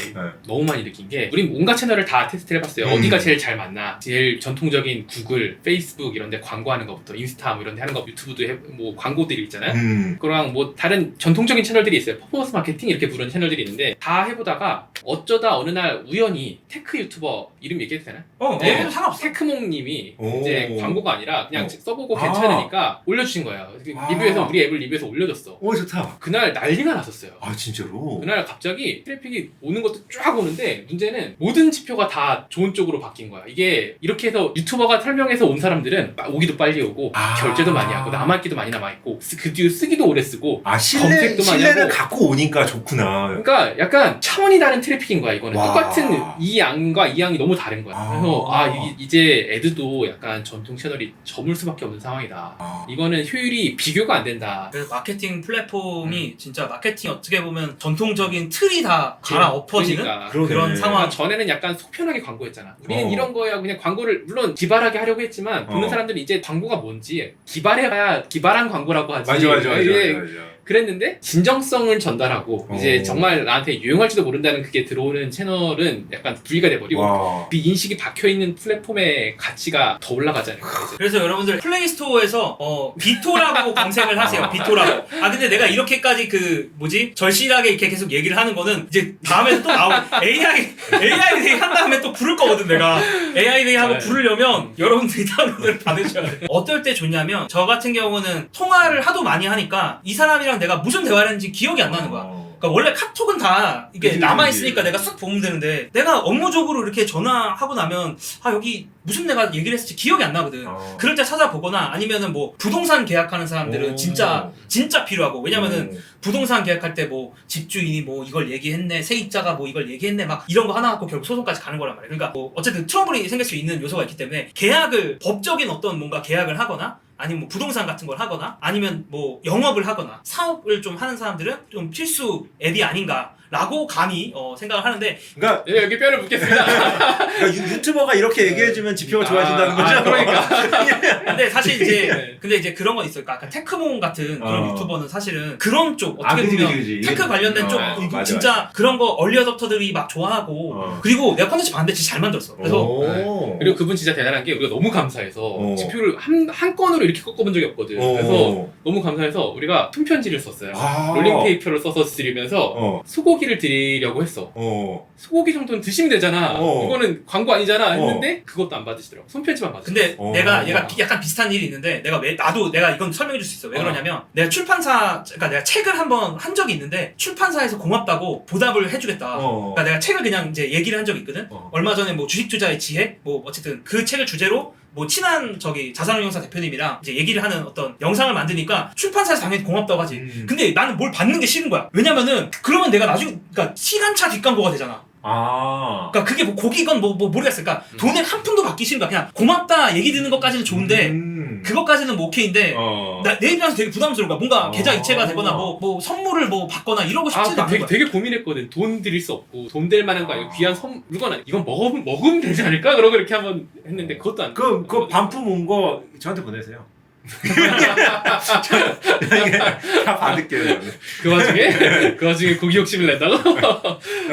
너무 많이 느낀 게 우리 온갖 채널을 다 테스트를 해봤어요. 어디가 제일 잘 맞나. 제일 전통적인 구글, 페이스북 이런 데 광고하는 것부터 인스타 뭐 이런 데 하는 거, 유튜브도 뭐 광고들이 있잖아요. 그거랑 뭐 다른 전통적인 채널들이 있어요. 퍼포먼스 마케팅 이렇게 부르는 채널들이 있는데 다 해보다가 어쩌다 어느 날 우연히 테크 유튜버 이름 얘기해도 되나? 얘는 상관없어. 테크몽님이 오. 이제 광고가 아니라 그냥 써보고 아. 괜찮으니까 올려주신 거예요. 리뷰에서 우리 앱을 리뷰해서 올려줬어. 오 좋다. 그날 난리가 났었어요. 아 진짜로? 그날 갑자기 트래픽이 오는 것도 쫙 오는데 문제는 모든 지표가 다 좋은 쪽으로 바뀐 거야. 이게 이렇게 해서 유튜버가 설명해서 온 사람들은 오기도 빨리 오고 결제도 많이 하고 남아있기도 많이 남아있고 그 뒤에 쓰기도 오래 쓰고 검색도 많이 신뢰를 하고. 갖고 오니까 좋구나. 그러니까 약간 차원이 다른 트래픽인 거야. 이거는 와. 똑같은 이 양과 이 양이 너무 다른 거야. 그래서 이제 애드도 약간 전통 채널이 저물 수밖에 없는 상황이다. 이거는 효율이 비교가 안 된다. 그래서 마케팅 플랫폼이 진짜 마케팅 어떻게 보면 전통적인 틀이 다 갈아엎어지는 그러니까. 그런 상황. 전에는 약간 속편하게 광고했잖아. 우리는 어. 이런 거야 그냥 광고를 물론 기발하게 하려고 했지만 보는 사람들이 이제 광고가 뭔지 기발해봐야 기발한 광고라고 하지. 맞아. 이게 그랬는데 진정성을 전달하고 이제 정말 나한테 유용할지도 모른다는 그게 들어오는 채널은 약간 부위가 돼버리고 와. 그 인식이 박혀있는 플랫폼의 가치가 더 올라가잖아요. 그래서 여러분들 플레이스토어에서 비토라고 검색을 하세요. 비토라고. 근데 내가 이렇게까지 절실하게 이렇게 계속 얘기를 하는 거는 이제 다음에 또 AI 데이 한 다음에 또 부를 거거든. 내가 AI 데이 하고 부르려면 여러분들이 다운로드를 받으셔야 돼. 어떨 때 좋냐면 저 같은 경우는 통화를 하도 많이 하니까 이 사람이랑 내가 무슨 대화를 했는지 기억이 안 나는 거야. 그러니까 원래 카톡은 다 이게 그치, 남아있으니까 내가 쓱 보면 되는데 내가 업무적으로 이렇게 전화하고 나면 여기 무슨 내가 얘기를 했을지 기억이 안 나거든. 그럴 때 찾아보거나 아니면은 뭐 부동산 계약하는 사람들은 진짜 필요하고. 왜냐면은 부동산 계약할 때 뭐 집주인이 뭐 이걸 얘기했네, 세입자가 뭐 이걸 얘기했네, 막 이런 거 하나 갖고 결국 소송까지 가는 거란 말이야. 그러니까 뭐 어쨌든 트러블이 생길 수 있는 요소가 있기 때문에 법적인 어떤 뭔가 계약을 하거나 아니면 뭐 부동산 같은 걸 하거나 아니면 뭐 영업을 하거나 사업을 좀 하는 사람들은 좀 필수 앱이 아닌가라고 감히 생각을 하는데. 그러니까 네, 여기 뼈를 묻겠습니다. 유튜버가 이렇게 얘기해주면 지표가 좋아진다는 거죠. 그러니까. 근데 사실 이제 그런 건 있어요. 아까 테크몽 같은 그런 유튜버는 사실은 그런 쪽 어떻게 보면 그치. 테크 관련된 쪽 맞아, 진짜 맞아. 그런 거 얼리 어댑터들이 막 좋아하고 그리고 내가 컨텐츠 봤는데 진짜 잘 만들었어. 그래서 그리고 그분 진짜 대단한 게 우리가 너무 감사해서 지표를 한 건으로 이렇게 꺾어본 적이 없거든. 그래서 너무 감사해서 우리가 손편지를 썼어요. 롤링페이퍼를 써서 드리면서 소고기를 드리려고 했어. 소고기 정도는 드시면 되잖아. 이거는 광고 아니잖아 했는데 그것도 안 받으시더라고. 손편지만 받으시더라고. 근데 내가 약간 비슷한 일이 있는데 내가 이건 설명해 줄 수 있어. 왜 그러냐면 내가 그러니까 내가 책을 한번 한 적이 있는데 출판사에서 고맙다고 보답을 해주겠다. 그러니까 내가 책을 그냥 이제 얘기를 한 적이 있거든. 얼마 전에 뭐 주식 투자의 지혜 뭐 어쨌든 그 책을 주제로 뭐 친한 자산운용사 대표님이랑 이제 얘기를 하는 어떤 영상을 만드니까 출판사에서 당연히 고맙다고 하지. 근데 나는 뭘 받는 게 싫은 거야. 왜냐면은 그러면 내가 나중에 그러니까 시간차 뒷광고가 되잖아. 그러니까 그게 뭐 고기건 뭐 모르겠어. 그러니까 돈을 한 푼도 받기 싫은 거야. 그냥 고맙다 얘기 듣는 것까지는 좋은데 그것까지는 뭐 오케이인데 내 입장에서 되게 부담스러운 거야. 뭔가 계좌 이체가 되거나 뭐 선물을 뭐 받거나 이러고 싶지도 않은 거야. 되게 고민했거든. 돈 드릴 수 없고 돈 될 만한 거 아니고 귀한 물건 아니 이건 먹으면 되지 않을까? 그러고 이렇게 한번 했는데 그것도 안 돼. 그 반품 온 거 저한테 보내세요. 다 받을게요. 그 와중에 고기 욕심을 낸다고?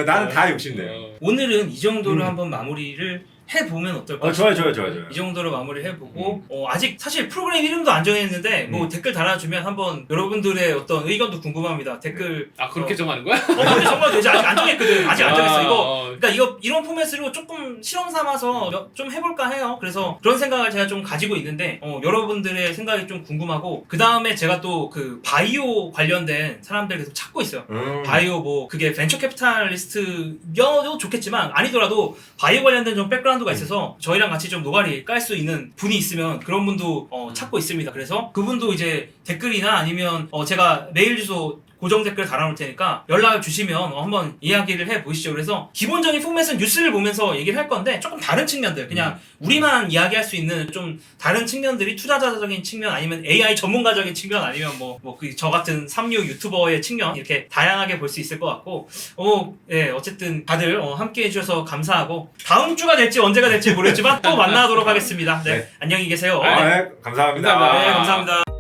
나는 다 욕심내요. 오늘은 이 정도로 한번 마무리를 해보면 어떨까? 좋아요. 이 정도로 마무리를 해보고 아직 사실 프로그램 이름도 안 정했는데 뭐 댓글 달아주면 한번 여러분들의 어떤 의견도 궁금합니다. 댓글 그렇게 정하는 거야? 근데 정말 되지 아직 안 정했거든. 아직 안 정했어. 그러니까 이런 포맷으로 조금 실험 삼아서 좀 해볼까 해요. 그래서 그런 생각을 제가 좀 가지고 있는데 여러분들의 생각이 좀 궁금하고 그 다음에 제가 또 그 바이오 관련된 사람들 계속 찾고 있어요. 바이오 뭐 그게 벤처 캐피탈리스트여도 좋겠지만 아니더라도 바이오 관련된 좀 백그라운드가 있어서 저희랑 같이 좀 노가리 깔 수 있는 분이 있으면 그런 분도 찾고 있습니다. 그래서 그분도 이제 댓글이나 아니면 제가 메일 주소 고정 댓글 달아놓을 테니까 연락을 주시면 한번 이야기를 해보시죠. 그래서 기본적인 포맷은 뉴스를 보면서 얘기를 할 건데 조금 다른 측면들 그냥 우리만 이야기할 수 있는 좀 다른 측면들이 투자자적인 측면 아니면 AI 전문가적인 측면 아니면 저 같은 삼류 유튜버의 측면 이렇게 다양하게 볼 수 있을 것 같고 예, 어쨌든 다들 함께 해주셔서 감사하고 다음 주가 될지 언제가 될지 모르겠지만 또 만나도록 하겠습니다. 네. 안녕히 계세요. 감사합니다. 네, 감사합니다.